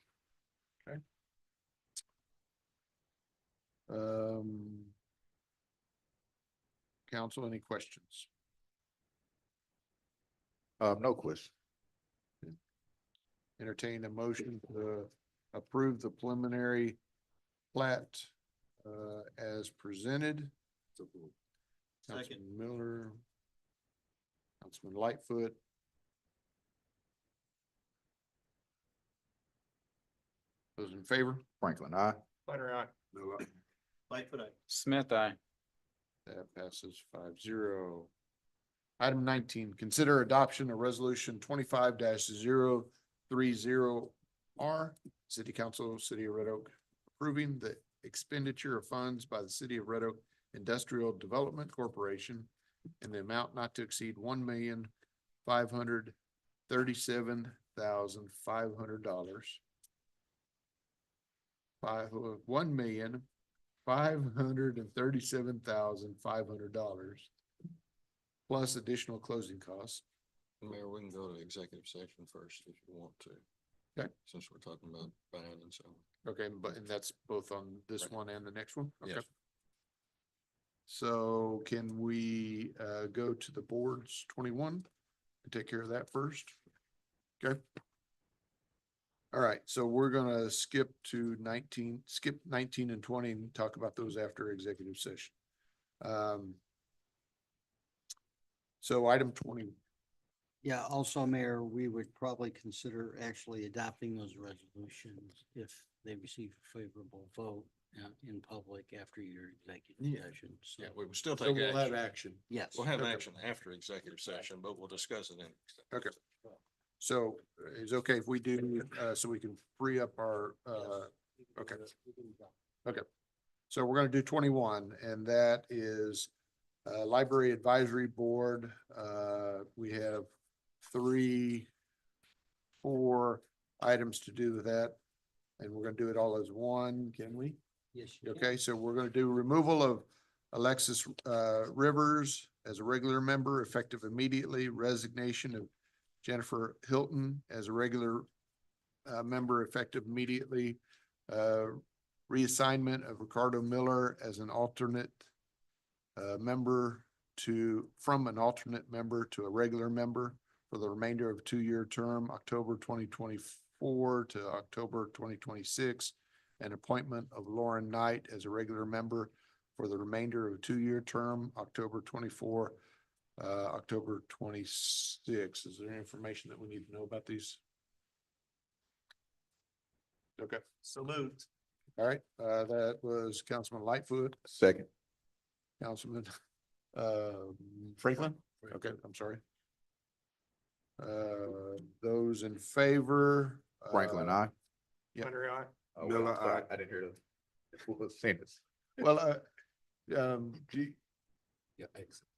Speaker 1: Council, any questions?
Speaker 2: No question.
Speaker 1: Entertain a motion to approve the preliminary plat as presented. Councilman Miller, Councilman Lightfoot. Those in favor?
Speaker 2: Franklin, aye.
Speaker 11: Flannery, aye.
Speaker 1: Miller, aye.
Speaker 16: Lightfoot, aye.
Speaker 4: Smith, aye.
Speaker 1: That passes 5-0. Item 19, consider adoption of resolution 25-030R. City Council, City of Red Oak, approving the expenditure of funds by the City of Red Oak Industrial Development Corporation in the amount not to exceed $1,537,500. $1,537,500 plus additional closing costs.
Speaker 10: Mayor, we can go to executive session first if you want to.
Speaker 1: Okay.
Speaker 10: Since we're talking about buying and selling.
Speaker 1: Okay, and that's both on this one and the next one? Okay.
Speaker 10: Yes.
Speaker 1: So can we go to the boards 21 and take care of that first? Okay. All right, so we're gonna skip 19 and 20 and talk about those after executive session. So item 20.
Speaker 17: Yeah, also, Mayor, we would probably consider actually adopting those resolutions if they receive a favorable vote in public after your executive session. So,
Speaker 10: Yeah, we will still
Speaker 1: So
Speaker 10: take
Speaker 1: we'll have
Speaker 10: action.
Speaker 1: action.
Speaker 17: yes.
Speaker 10: We'll have
Speaker 1: Okay.
Speaker 10: action after executive session, but we'll discuss it in.
Speaker 1: Okay. So it's okay if we do, so we can free up our, okay. Okay. So we're gonna do 21, and that is Library Advisory Board. We have 4 items to do with that. And we're gonna do it all as one, can we?
Speaker 17: Yes. you can.
Speaker 1: Okay, so we're gonna do removal of Alexis Rivers as a regular member effective immediately, resignation of Jennifer Hilton as a regular member effective immediately, reassignment of Ricardo Miller as an alternate member from an alternate member to a regular member for the remainder of a 2-year term, October 2024 to October 2026, and appointment of Lauren Knight as a regular member for the remainder of a 2-year term, October 24, October 26. Is there any information that we need to know about these? Okay.
Speaker 11: So moved.
Speaker 1: All right, that was Councilman Lightfoot,
Speaker 2: Second.
Speaker 1: Councilman,
Speaker 11: Franklin?
Speaker 1: okay, I'm sorry. Those in favor?
Speaker 2: Franklin, aye.
Speaker 1: Yeah.
Speaker 11: Flannery, aye.
Speaker 2: Miller, aye.
Speaker 11: I didn't hear
Speaker 2: Sanders.
Speaker 1: Well,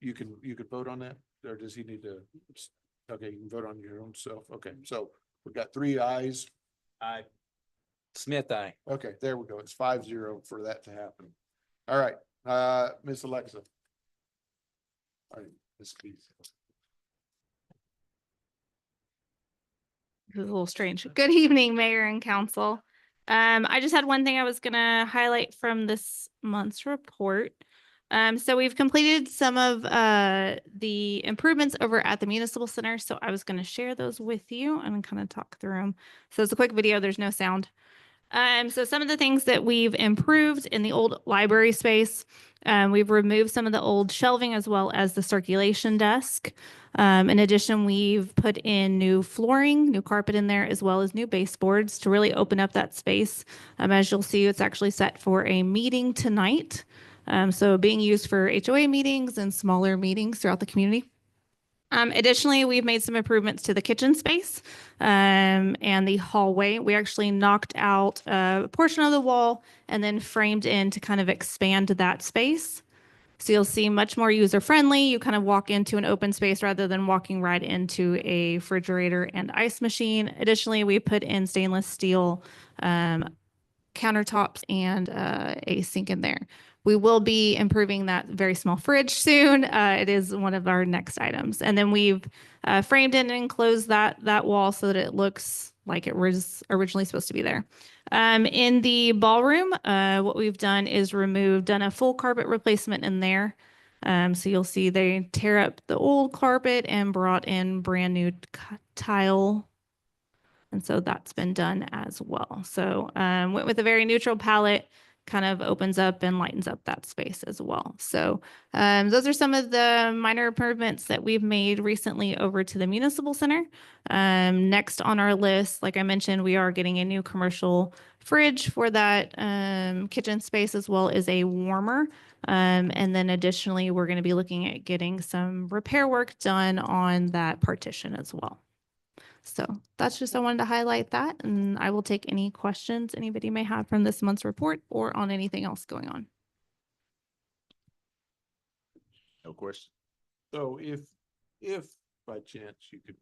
Speaker 1: you can vote on that, or does he need to? Okay, you can vote on your own self. Okay, so we've got 3 ayes.
Speaker 16: Aye. Smith, aye.
Speaker 1: Okay, there we go. It's 5-0 for that to happen. All right, Miss Alexa. All right, Miss Keith.
Speaker 7: This is a little strange. Good evening, Mayor and Council. I just had one thing I was gonna highlight from this month's report. So we've completed some of the improvements over at the municipal center. So I was gonna share those with you and kind of talk through them. So it's a quick video, there's no sound. So some of the things that we've improved in the old library space, we've removed some of the old shelving as well as the circulation desk. In addition, we've put in new flooring, new carpet in there, as well as new baseboards to really open up that space. As you'll see, it's actually set for a meeting tonight. So being used for HOA meetings and smaller meetings throughout the community. Additionally, we've made some improvements to the kitchen space and the hallway. We actually knocked out a portion of the wall and then framed in to kind of expand that space. So you'll see much more user friendly. You kind of walk into an open space rather than walking right into a refrigerator and ice machine. Additionally, we put in stainless steel countertops and a sink in there. We will be improving that very small fridge soon. It is one of our next items. And then we've framed in and enclosed that wall so that it looks like it was originally supposed to be there. In the ballroom, what we've done is done a full carpet replacement in there. So you'll see they tear up the old carpet and brought in brand new tile. And so that's been done as well. So went with a very neutral palette, kind of opens up and lightens up that space as well. So those are some of the minor improvements that we've made recently over to the municipal center. Next on our list, like I mentioned, we are getting a new commercial fridge for that kitchen space as well as a warmer. And then additionally, we're going to be looking at getting some repair work done on that partition as well. So that's just, I wanted to highlight that, and I will take any questions anybody may have from this month's report or on anything else going on.
Speaker 1: No question. So if by chance you could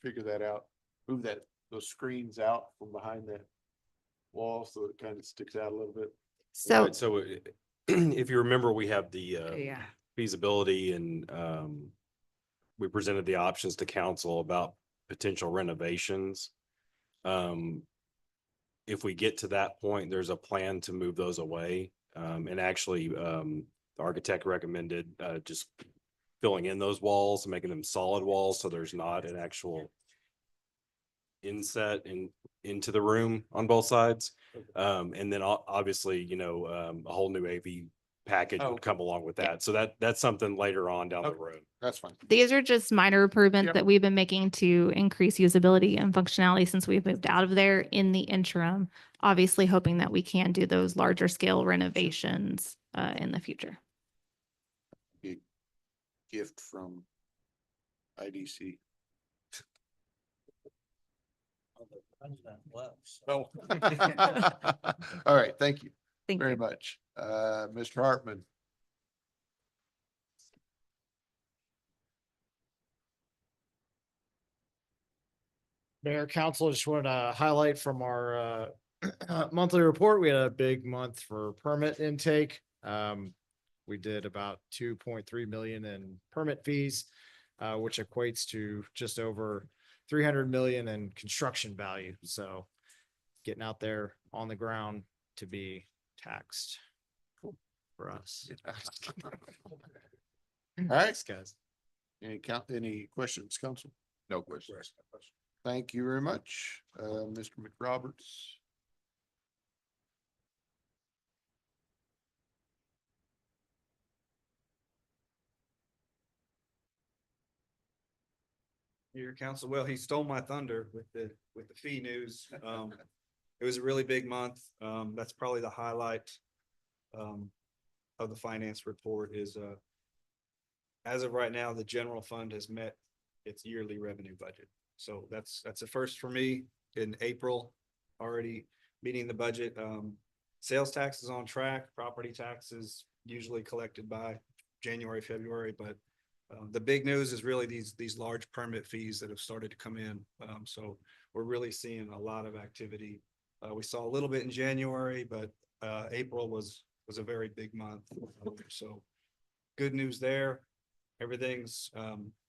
Speaker 1: figure that out, move those screens out from behind that wall so it kind of sticks out a little bit.
Speaker 7: So,
Speaker 3: Right, so if you remember, we have the
Speaker 7: yeah.
Speaker 3: feasibility and we presented the options to council about potential renovations. If we get to that point, there's a plan to move those away. And actually, the architect recommended just filling in those walls and making them solid walls so there's not an actual inset into the room on both sides. And then obviously, a whole new AV package would come along with that. So that's something later on down the road.
Speaker 1: That's fine.
Speaker 7: These are just minor improvements
Speaker 1: Yep.
Speaker 7: that we've been making to increase usability and functionality since we've moved out of there in the interim, obviously hoping that we can do those larger scale renovations in the future.
Speaker 1: Gift from IDC. Oh. All right, thank you
Speaker 7: Thank
Speaker 1: very
Speaker 7: you.
Speaker 1: much. Mr. Hartman.
Speaker 15: Mayor, council, just wanted to highlight from our monthly report, we had a big month for permit intake. We did about 2.3 million in permit fees, which equates to just over 300 million in construction value. So getting out there on the ground to be taxed for us.
Speaker 1: All right,
Speaker 15: Thanks, guys.
Speaker 1: any questions, council? No questions. Thank you very much, Mr. McRoberts.
Speaker 13: Your council, well, he stole my thunder with the fee news. It was a really big month. That's probably the highlight of the finance report is as of right now, the general fund has met its yearly revenue budget. So that's a first for me in April, already meeting the budget. Sales tax is on track, property taxes usually collected by January, February, but the big news is really these large permit fees that have started to come in. So we're really seeing a lot of activity. We saw a little bit in January, but April was a very big month. So good news there. Everything's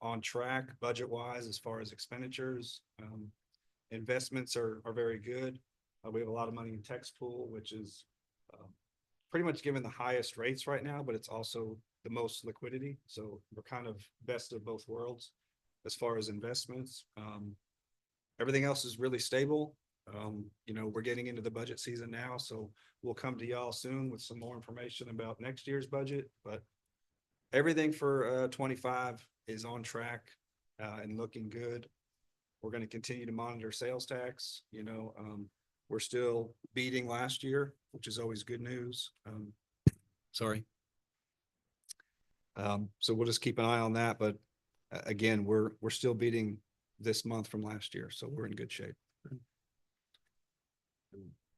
Speaker 13: on track budget wise as far as expenditures. Investments are very good. We have a lot of money in tax pool, which is pretty much given the highest rates right now, but it's also the most liquidity. So we're kind of best of both worlds as far as investments. Everything else is really stable. You know, we're getting into the budget season now, so we'll come to y'all soon with some more information about next year's budget, but everything for 25 is on track and looking good. We're going to continue to monitor sales tax. You know, we're still beating last year, which is always good news. Sorry. So we'll just keep an eye on that, but again, we're still beating this month from last year, so we're in good shape.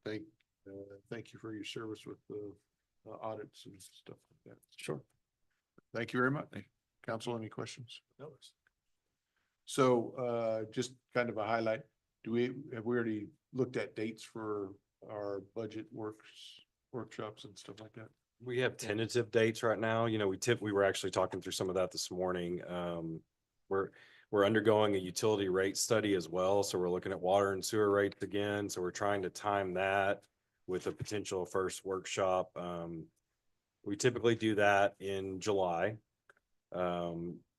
Speaker 1: And thank you for your service with the audits and stuff like that.
Speaker 13: Sure.
Speaker 1: Thank you very much. Council, any questions? No. So just kind of a highlight, have we already looked at dates for our budget workshops and stuff like that?
Speaker 3: We have tentative dates right now. You know, we were actually talking through some of that this morning. We're undergoing a utility rate study as well. So we're looking at water and sewer rates again. So we're trying to time that with a potential first workshop. We typically do that in July.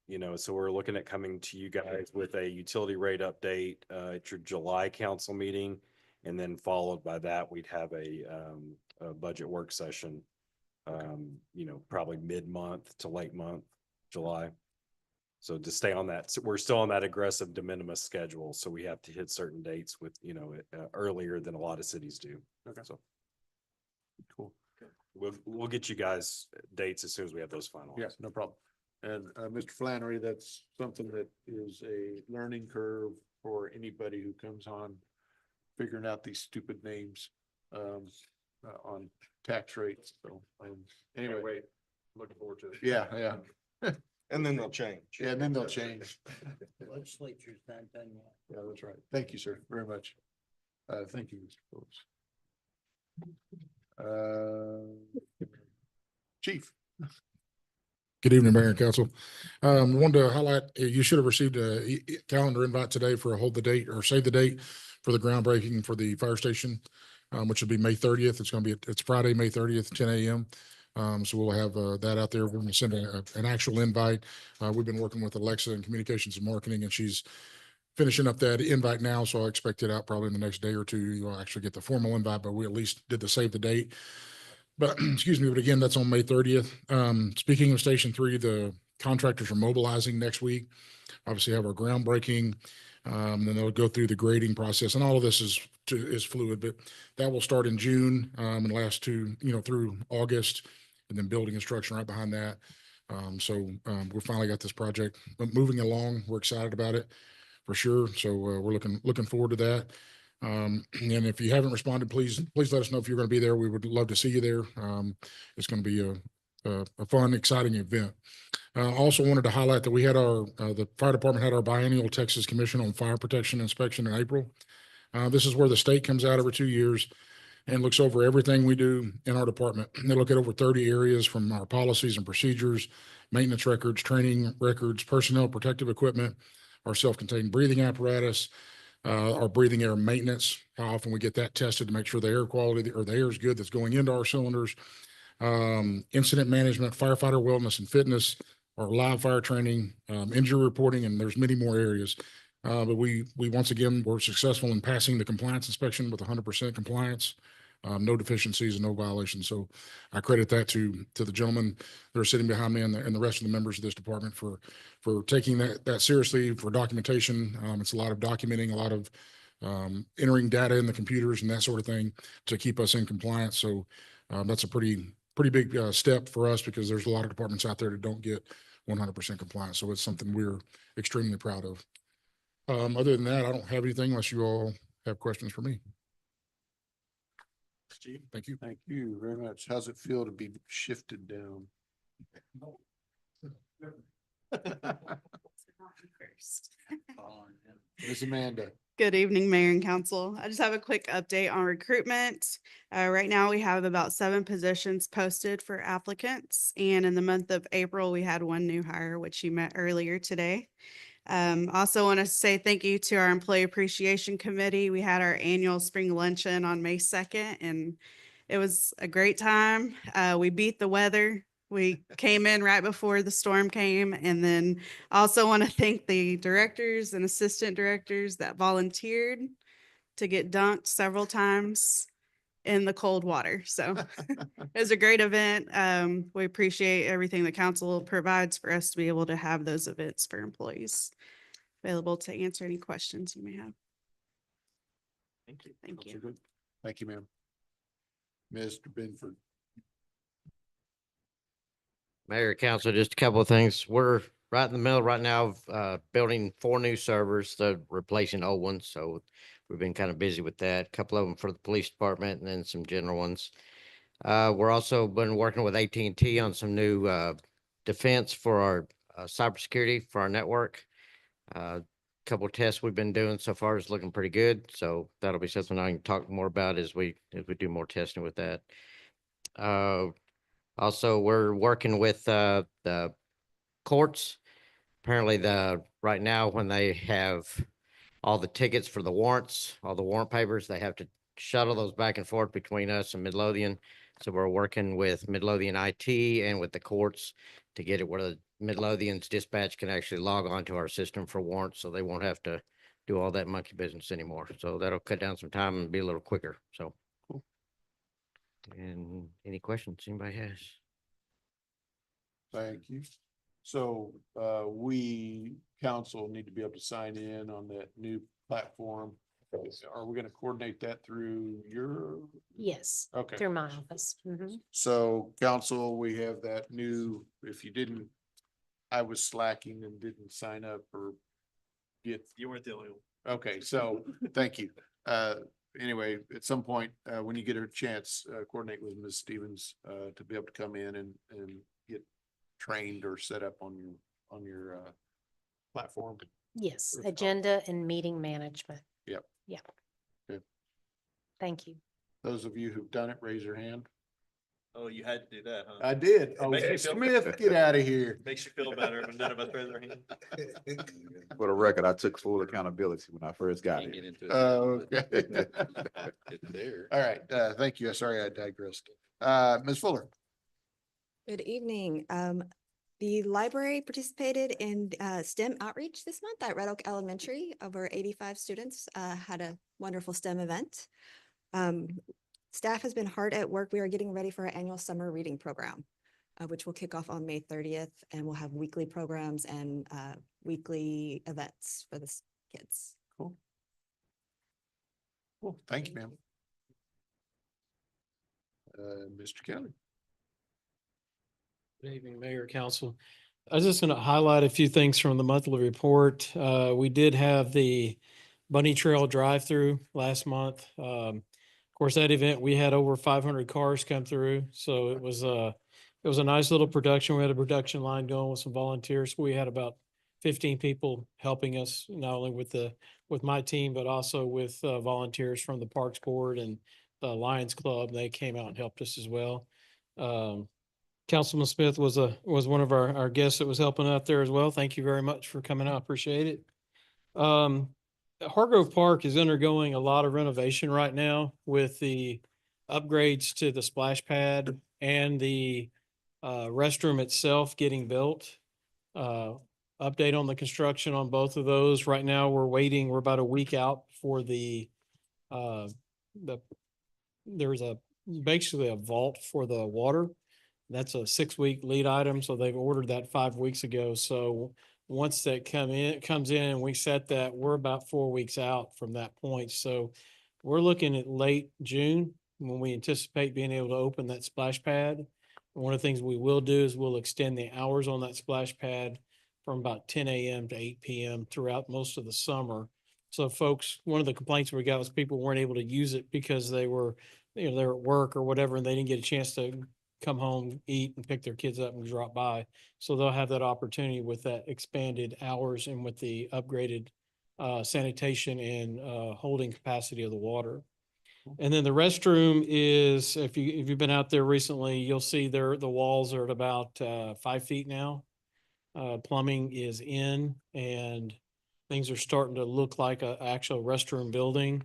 Speaker 3: You know, so we're looking at coming to you guys with a utility rate update at your July council meeting. And then followed by that, we'd have a budget work session, you know, probably mid-month to late month, July. So to stay on that, so we're still on that aggressive de minimis schedule. So we have to hit certain dates with, you know, earlier than a lot of cities do.
Speaker 1: Okay.
Speaker 3: So cool. We'll get you guys dates as soon as we have those finalized.
Speaker 1: Yes, no problem. And Mr. Flannery, that's something that is a learning curve for anybody who comes on figuring out these stupid names on tax rates. So anyway,
Speaker 11: Wait, looking forward to it.
Speaker 1: yeah.
Speaker 10: And then they'll change.
Speaker 1: Yeah, and then they'll change.
Speaker 17: Legislature's not done yet.
Speaker 1: Yeah, that's right. Thank you, sir, very much. Thank you, Mr. Phillips. Chief.
Speaker 8: Good evening, Mayor and Council. Wanted to highlight, you should have received a calendar invite today for a hold the date or save the date for the groundbreaking for the fire station, which will be May 30th. It's Friday, May 30th, 10 a.m. So we'll have that out there. We're going to send an actual invite. We've been working with Alexa in communications and marketing, and she's finishing up that invite now. So I expect it out probably in the next day or two. You'll actually get the formal invite, but we at least did the save the date. But excuse me, but again, that's on May 30th. Speaking of Station 3, the contractors are mobilizing next week. Obviously have our groundbreaking. Then they'll go through the grading process, and all of this is fluid, but that will start in June and last through August, and then building construction right behind that. So we finally got this project moving along. We're excited about it for sure. So we're looking forward to that. And if you haven't responded, please let us know if you're going to be there. We would love to see you there. It's going to be a fun, exciting event. Also wanted to highlight that we had the fire department had our biennial Texas Commission on Fire Protection inspection in April. This is where the state comes out every 2 years and looks over everything we do in our department. They look at over 30 areas from our policies and procedures, maintenance records, training records, personnel protective equipment, our self-contained breathing apparatus, our breathing air maintenance, how often we get that tested to make sure the air quality or the air is good that's going into our cylinders, incident management, firefighter wellness and fitness, our live fire training, injury reporting, and there's many more areas. But we once again were successful in passing the compliance inspection with 100% compliance, no deficiencies and no violations. So I credit that to the gentlemen that are sitting behind me and the rest of the members of this department for taking that seriously for documentation. It's a lot of documenting, a lot of entering data in the computers and that sort of thing to keep us in compliance. So that's a pretty big step for us, because there's a lot of departments out there that don't get 100% compliance. So it's something we're extremely proud of. Other than that, I don't have anything unless you all have questions for me.
Speaker 1: Steve, thank you. Thank you very much. How's it feel to be shifted down? Ms. Amanda.
Speaker 18: Good evening, Mayor and Council. I just have a quick update on recruitment. Right now, we have about 7 positions posted for applicants. And in the month of April, we had 1 new hire, which you met earlier today. Also want to say thank you to our Employee Appreciation Committee. We had our annual spring luncheon on May 2nd, and it was a great time. We beat the weather. We came in right before the storm came. And then also want to thank the directors and assistant directors that volunteered to get dunked several times in the cold water. So it was a great event. We appreciate everything the council provides for us to be able to have those events for employees. Available to answer any questions you may have.
Speaker 1: Thank you.
Speaker 18: Thank
Speaker 1: Those
Speaker 18: you.
Speaker 1: are good. Thank you, ma'am. Mr. Benford.
Speaker 19: Mayor, council, just a couple of things. We're right in the middle right now of building 4 new servers, replacing old ones. So we've been kind of busy with that. A couple of them for the police department and then some general ones. We're also been working with AT&T on some new defense for our cybersecurity for our network. Couple of tests we've been doing so far is looking pretty good. So that'll be something I can talk more about as we do more testing with that. Also, we're working with the courts. Apparently right now when they have all the tickets for the warrants, all the warrant papers, they have to shuttle those back and forth between us and Midlothian. So we're working with Midlothian IT and with the courts to get it where the Midlothian's dispatch can actually log on to our system for warrants, so they won't have to do all that monkey business anymore. So that'll cut down some time and be a little quicker. So. And any questions anybody has?
Speaker 1: Thank you. So we council need to be able to sign in on that new platform. Are we going to coordinate that through your?
Speaker 9: Yes,
Speaker 1: Okay.
Speaker 9: through my office. Mhm.
Speaker 1: So council, we have that new, if you didn't, I was slacking and didn't sign up or get.
Speaker 3: You weren't the only one.
Speaker 1: Okay, so thank you. Anyway, at some point, when you get a chance, coordinate with Ms. Stevens, to be able to come in and get trained or set up on your platform.
Speaker 9: Yes,
Speaker 1: Or-
Speaker 9: agenda and meeting management.
Speaker 1: Yep.
Speaker 9: Yeah.
Speaker 1: Good.
Speaker 9: Thank you.
Speaker 1: Those of you who've done it, raise your hand.
Speaker 3: Oh, you had to do that, huh?
Speaker 1: I did. Oh,
Speaker 3: makes me feel-
Speaker 1: Smith, get out of here.
Speaker 3: Makes you feel better when none of us raise our hand.
Speaker 4: For the record, I took full accountability when I first got
Speaker 16: Can't
Speaker 4: here.
Speaker 16: get into it.
Speaker 1: Okay.
Speaker 16: It's there.
Speaker 1: All right, thank you. Sorry, I digressed. Ms. Fuller.
Speaker 20: Good evening. The library participated in STEM outreach this month at Red Oak Elementary. Over 85 students had a wonderful STEM event. Staff has been hard at work. We are getting ready for our annual summer reading program, which will kick off on May 30th, and we'll have weekly programs and weekly events for the kids.
Speaker 1: Cool. Cool. Thank you, ma'am. Mr. Kelly.
Speaker 6: Good evening, Mayor, Council. I was just going to highlight a few things from the monthly report. We did have the Bunny Trail drive-through last month. Of course, that event, we had over 500 cars come through. So it was a nice little production. We had a production line going with some volunteers. We had about 15 people helping us, not only with my team, but also with volunteers from the Parks Board and the Lions Club. They came out and helped us as well. Councilman Smith was one of our guests that was helping out there as well. Thank you very much for coming out. Appreciate it. Hargrove Park is undergoing a lot of renovation right now with the upgrades to the splash pad and the restroom itself getting built. Update on the construction on both of those. Right now, we're about a week out for there's basically a vault for the water. That's a 6-week lead item. So they've ordered that 5 weeks ago. So once that comes in and we set that, we're about 4 weeks out from that point. So we're looking at late June when we anticipate being able to open that splash pad. One of the things we will do is we'll extend the hours on that splash pad from about 10 a.m. to 8 p.m. throughout most of the summer. So folks, one of the complaints we got was people weren't able to use it because they were at work or whatever, and they didn't get a chance to come home, eat, and pick their kids up and drop by. So they'll have that opportunity with that expanded hours and with the upgraded sanitation and holding capacity of the water. And then the restroom is, if you've been out there recently, you'll see the walls are at about 5 feet now. Plumbing is in and things are starting to look like a actual restroom building.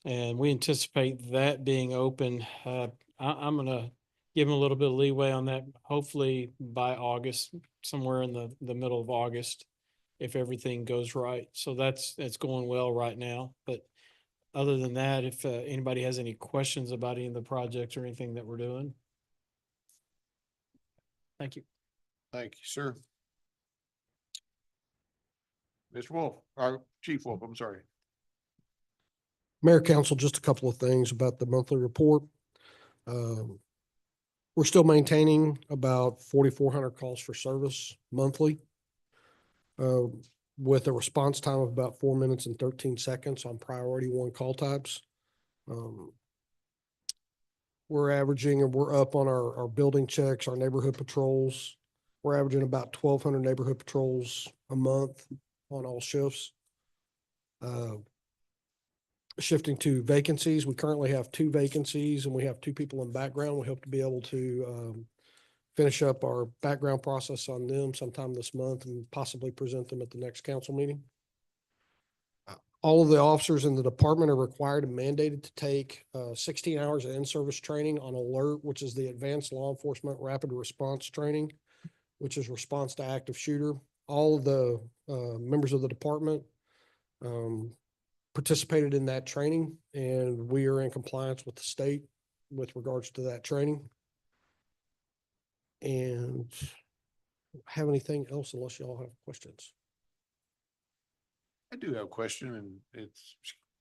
Speaker 6: And we anticipate that being open. I'm gonna give them a little bit of leeway on that, hopefully by August, somewhere in the middle of August, if everything goes right. So that's going well right now. But other than that, if anybody has any questions about any of the projects or anything that we're doing. Thank you.
Speaker 1: Thank you, sir. Mr. Wolf, or Chief Wolf, I'm sorry.
Speaker 21: Mayor, Council, just a couple of things about the monthly report. We're still maintaining about 4,400 calls for service monthly, with a response time of about 4 minutes and 13 seconds on priority one call types. We're averaging, and we're up on our building checks, our neighborhood patrols. We're averaging about 1,200 neighborhood patrols a month on all shifts. Shifting to vacancies, we currently have 2 vacancies and we have 2 people in background. We hope to be able to finish up our background process on them sometime this month and possibly present them at the next council meeting. All of the officers in the department are required and mandated to take 16 hours of in-service training on ALERT, which is the Advanced Law Enforcement Rapid Response Training, which is response to active shooter. All of the members of the department participated in that training, and we are in compliance with the state with regards to that training. And have anything else unless y'all have questions?
Speaker 1: I do have a question, and it's,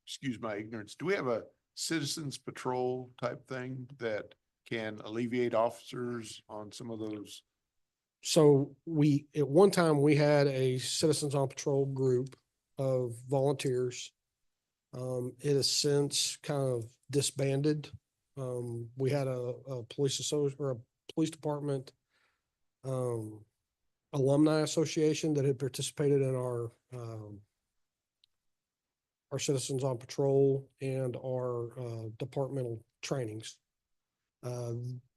Speaker 1: excuse my ignorance. Do we have a citizens patrol type thing that can alleviate officers on some of those?
Speaker 21: So at one time, we had a Citizens on Patrol group of volunteers. It has since kind of disbanded. We had a police department alumni association that had participated in our Citizens on Patrol and our departmental trainings.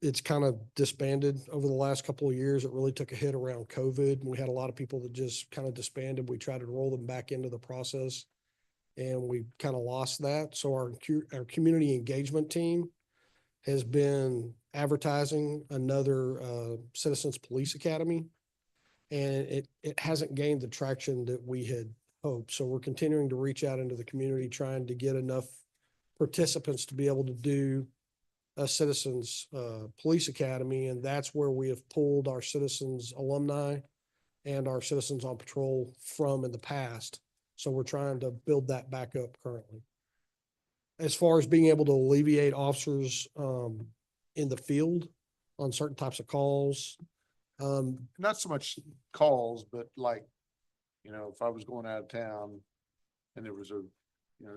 Speaker 21: It's kind of disbanded over the last couple of years. It really took a hit around COVID. We had a lot of people that just kind of disbanded. We tried to roll them back into the process, and we kind of lost that. So our community engagement team has been advertising another Citizens Police Academy, and it hasn't gained the traction that we had hoped. So we're continuing to reach out into the community, trying to get enough participants to be able to do a Citizens Police Academy, and that's where we have pulled our Citizens alumni and our Citizens on Patrol from in the past. So we're trying to build that back up currently. As far as being able to alleviate officers in the field on certain types of calls.
Speaker 1: Not so much calls, but like, you know, if I was going out of town and there was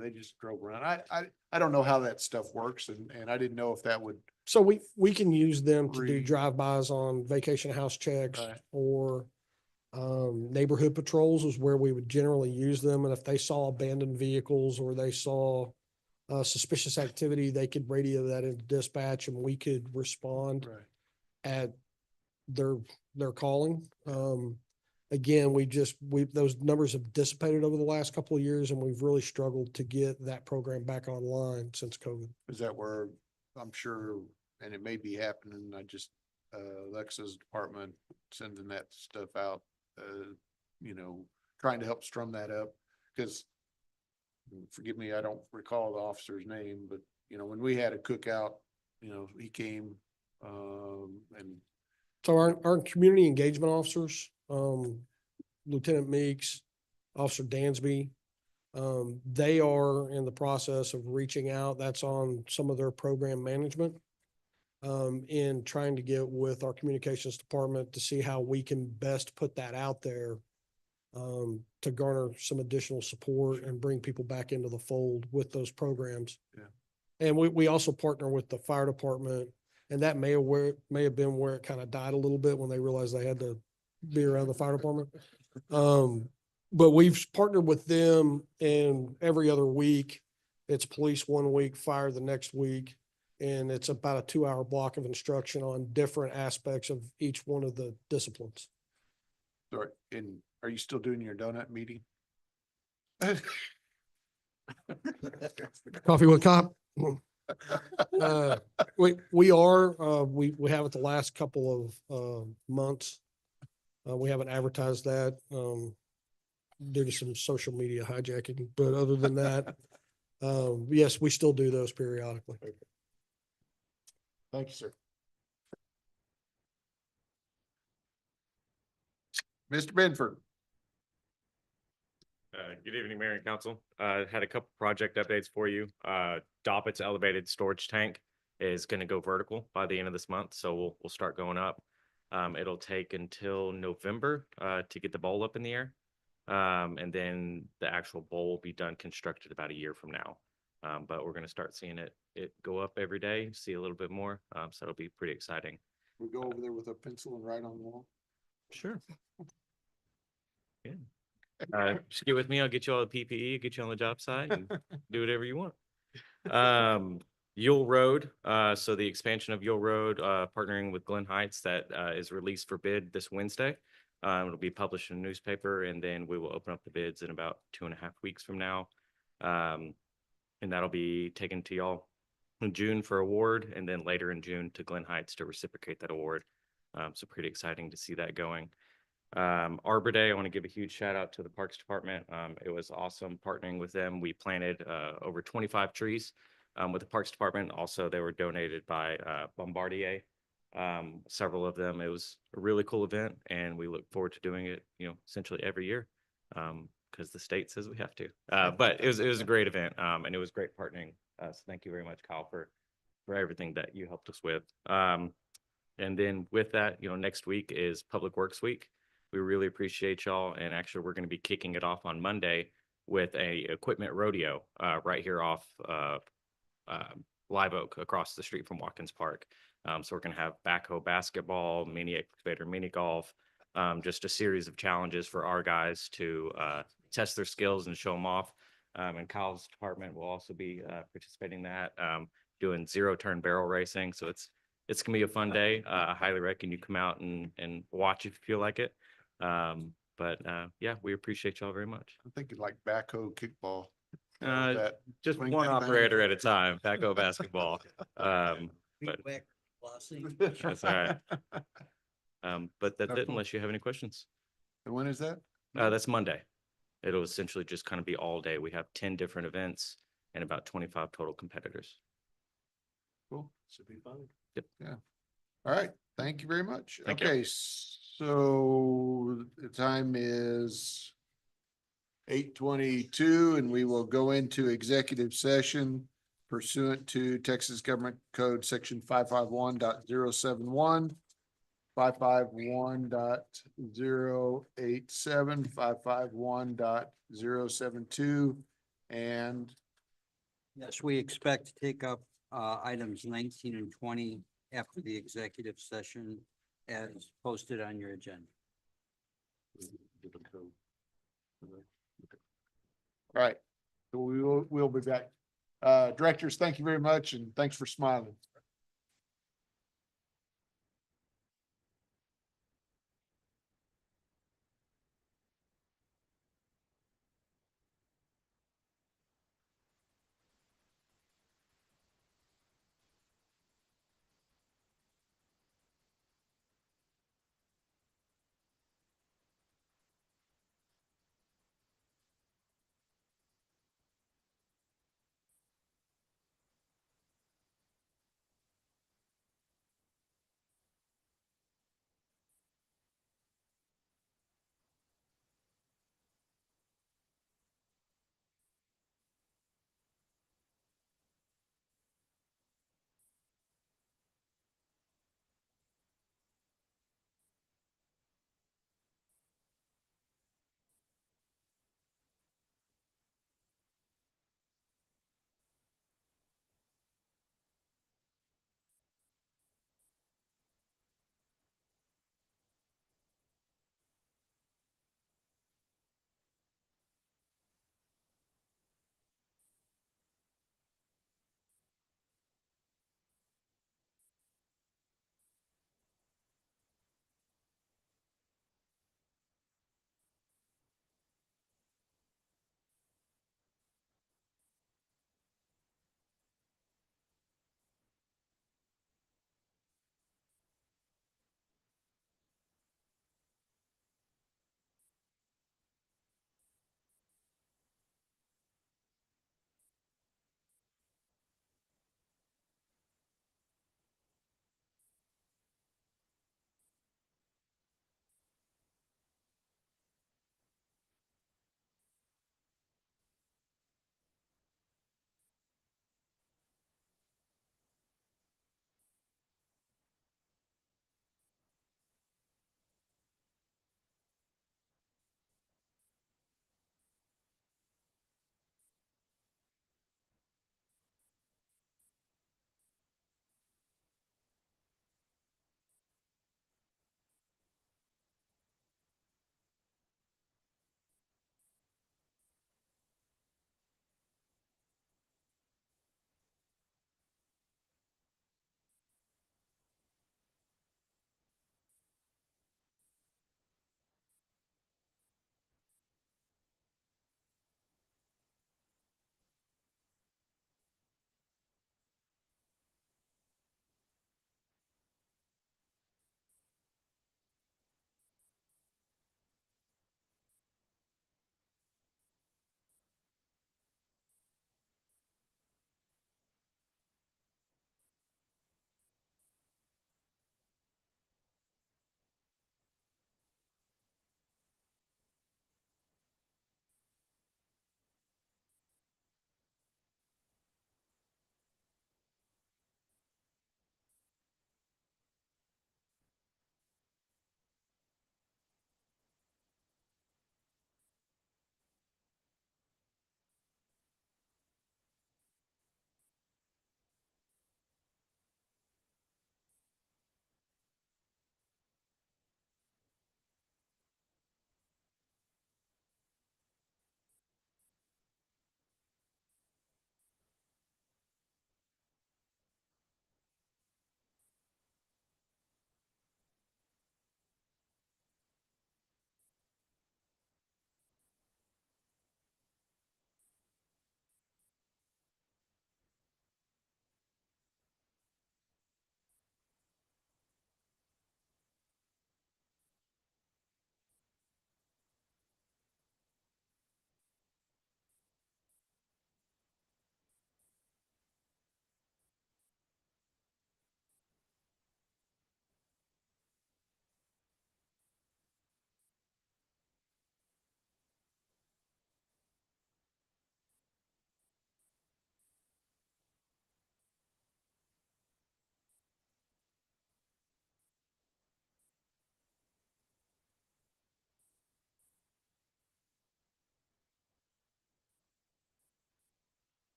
Speaker 1: they just drove around. I don't know how that stuff works, and I didn't know if that would.
Speaker 21: So we can use them to do drive-bys on vacation house checks,
Speaker 1: Right.
Speaker 21: or neighborhood patrols is where we would generally use them. And if they saw abandoned vehicles or they saw suspicious activity, they could radio that into dispatch and we could respond
Speaker 1: Right.
Speaker 21: at their calling. Again, those numbers have dissipated over the last couple of years, and we've really struggled to get that program back online since COVID.
Speaker 1: Is that where I'm sure, and it may be happening, Alexa's department sending that stuff out, trying to help strum that up, because forgive me, I don't recall the officer's name, but when we had a cookout, he came, and
Speaker 21: So our community engagement officers, Lieutenant Meeks, Officer Dansby, they are in the process of reaching out. That's on some of their program management, in trying to get with our communications department to see how we can best put that out there, to garner some additional support and bring people back into the fold with those programs.
Speaker 1: Yeah.
Speaker 21: And we also partner with the fire department, and that may have been where it kind of died a little bit when they realized they had to be around the fire department. But we've partnered with them, and every other week it's police one week, fire the next week. And it's about a 2-hour block of instruction on different aspects of each one of the disciplines.
Speaker 1: So, are you still doing your donut meeting?
Speaker 21: Coffee with cop. We are, we have it the last couple of, months. We haven't advertised that, due to some social media hijacking, but other than that, yes, we still do those periodically.
Speaker 1: Thank you, sir. Mr. Benford.
Speaker 5: Good evening, Mayor and Council. Had a couple project updates for you. Doppet's elevated storage tank is going to go vertical by the end of this month, so we'll start going up. It'll take until November to get the bowl up in the air. And then the actual bowl will be done constructed about a year from now. But we're going to start seeing it go up every day, see a little bit more. So it'll be pretty exciting.
Speaker 1: We go over there with a pencil and write on the wall.
Speaker 5: Sure. Yeah. Just get with me. I'll get you all the PPE, get you on the job site and do whatever you want. Yule Road, so the expansion of Yule Road, partnering with Glen Heights, that is released for bid this Wednesday. It'll be published in a newspaper, and then we will open up the bids in about 2.5 weeks from now. And that'll be taken to y'all in June for award, and then later in June to Glen Heights to reciprocate that award. So pretty exciting to see that going. Arbor Day, I want to give a huge shout out to the Parks Department. It was awesome partnering with them. We planted over 25 trees with the Parks Department. Also, they were donated by Bombardier, several of them. It was a really cool event, and we look forward to doing it, essentially every year because the state says we have to. But it was a great event, and it was great partnering. So thank you very much, Kyle, for everything that you helped us with. And then with that, next week is Public Works Week. We really appreciate y'all. And actually, we're going to be kicking it off on Monday with a equipment rodeo right here off Live Oak across the street from Watkins Park. So we're going to have backhoe basketball, mini excavator, mini golf, just a series of challenges for our guys to test their skills and show them off. And Kyle's department will also be participating in that, doing zero-turn barrel racing. So it's going to be a fun day. I highly recommend you come out and watch if you feel like it. But yeah, we appreciate y'all very much.
Speaker 1: I'm thinking like backhoe kickball.
Speaker 5: Just
Speaker 1: swing
Speaker 5: one
Speaker 1: that
Speaker 5: operator
Speaker 1: bang.
Speaker 5: at a time, backhoe basketball. But that's all right. But that's it, unless you have any questions.
Speaker 1: And when is that?
Speaker 5: That's Monday. It'll essentially just kind of be all day. We have 10 different events and about 25 total competitors.
Speaker 1: Cool.
Speaker 11: Should be fun.
Speaker 5: Yep.
Speaker 1: Yeah. All right. Thank you very much.
Speaker 5: Thank you.
Speaker 1: Okay, so the time is 8:22, and we will go into executive session pursuant to Texas Government Code Section 551.071, 551.087, 551.072, and
Speaker 17: Yes, we expect to take up items 19 and 20 after the executive session as posted on your agenda.
Speaker 1: all right. So we'll be back. Directors, thank you very much, and thanks for smiling.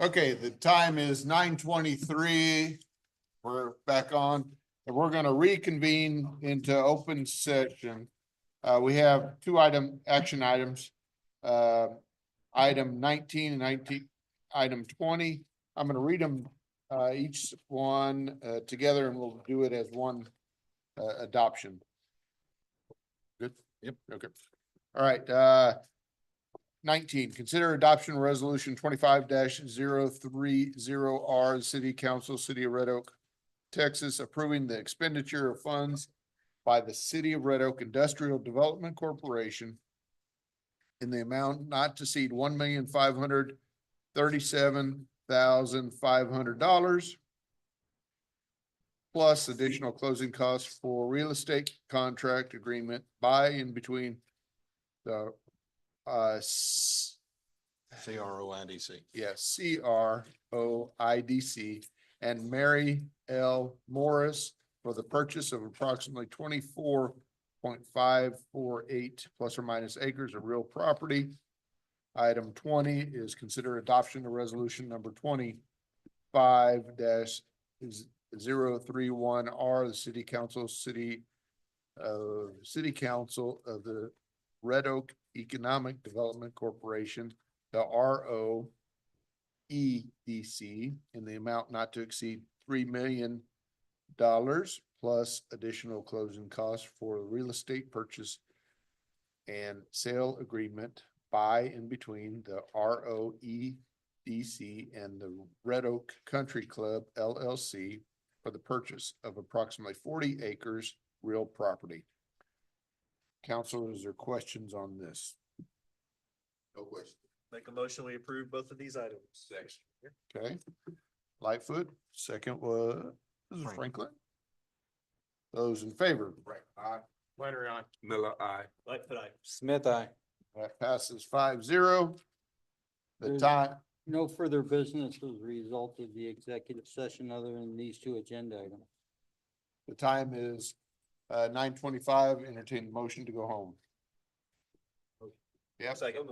Speaker 1: Okay, the time is 9:23. We're back on, and we're gonna reconvene into open session. We have two action items. Item 19 and item 20. I'm gonna read them, each one, together, and we'll do it as one, adoption. Good? Yep. Okay. All right, 19, consider adoption resolution 25-030R, City Council, City of Red Oak, Texas, approving the expenditure of funds by the City of Red Oak Industrial Development Corporation in the amount not to exceed $1,537,500 plus additional closing costs for real estate contract agreement by and between the
Speaker 10: CROIDC.
Speaker 1: yes, CROIDC and Mary L. Morris for the purchase of approximately 24.548 plus or minus acres of real property. Item 20 is consider adoption of resolution number 25-031R, the City Council of the Red Oak Economic Development Corporation, the ROEDC, in the amount not to exceed $3 million plus additional closing costs for real estate purchase and sale agreement by and between the ROEDC and the Red Oak Country Club LLC for the purchase of approximately 40 acres real property. Council, is there questions on this? No question.
Speaker 4: Make a motion, we approve both of these items. Second.
Speaker 1: Okay. Lightfoot, second was Franklin. Those in favor? Right. Aye.
Speaker 4: Flannery, aye.
Speaker 2: Miller, aye.
Speaker 4: Lightfoot, aye.
Speaker 3: Smith, aye.
Speaker 1: That passes 5-0. The
Speaker 17: There's
Speaker 1: time,
Speaker 17: No further business as a result of the executive session other than these two agenda items.
Speaker 1: the time is 9:25. Entertain the motion to go home. Yep.
Speaker 4: Second.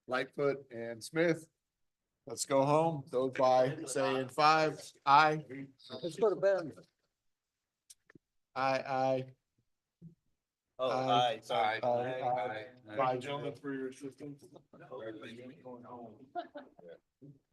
Speaker 1: Lightfoot and Smith. Let's go home. Those by saying 5. Aye.
Speaker 17: Let's go to bed.
Speaker 1: Aye.
Speaker 4: Oh,
Speaker 1: Aye.
Speaker 4: aye, sorry.
Speaker 1: Aye.
Speaker 11: Thank you, gentlemen, for your assistance.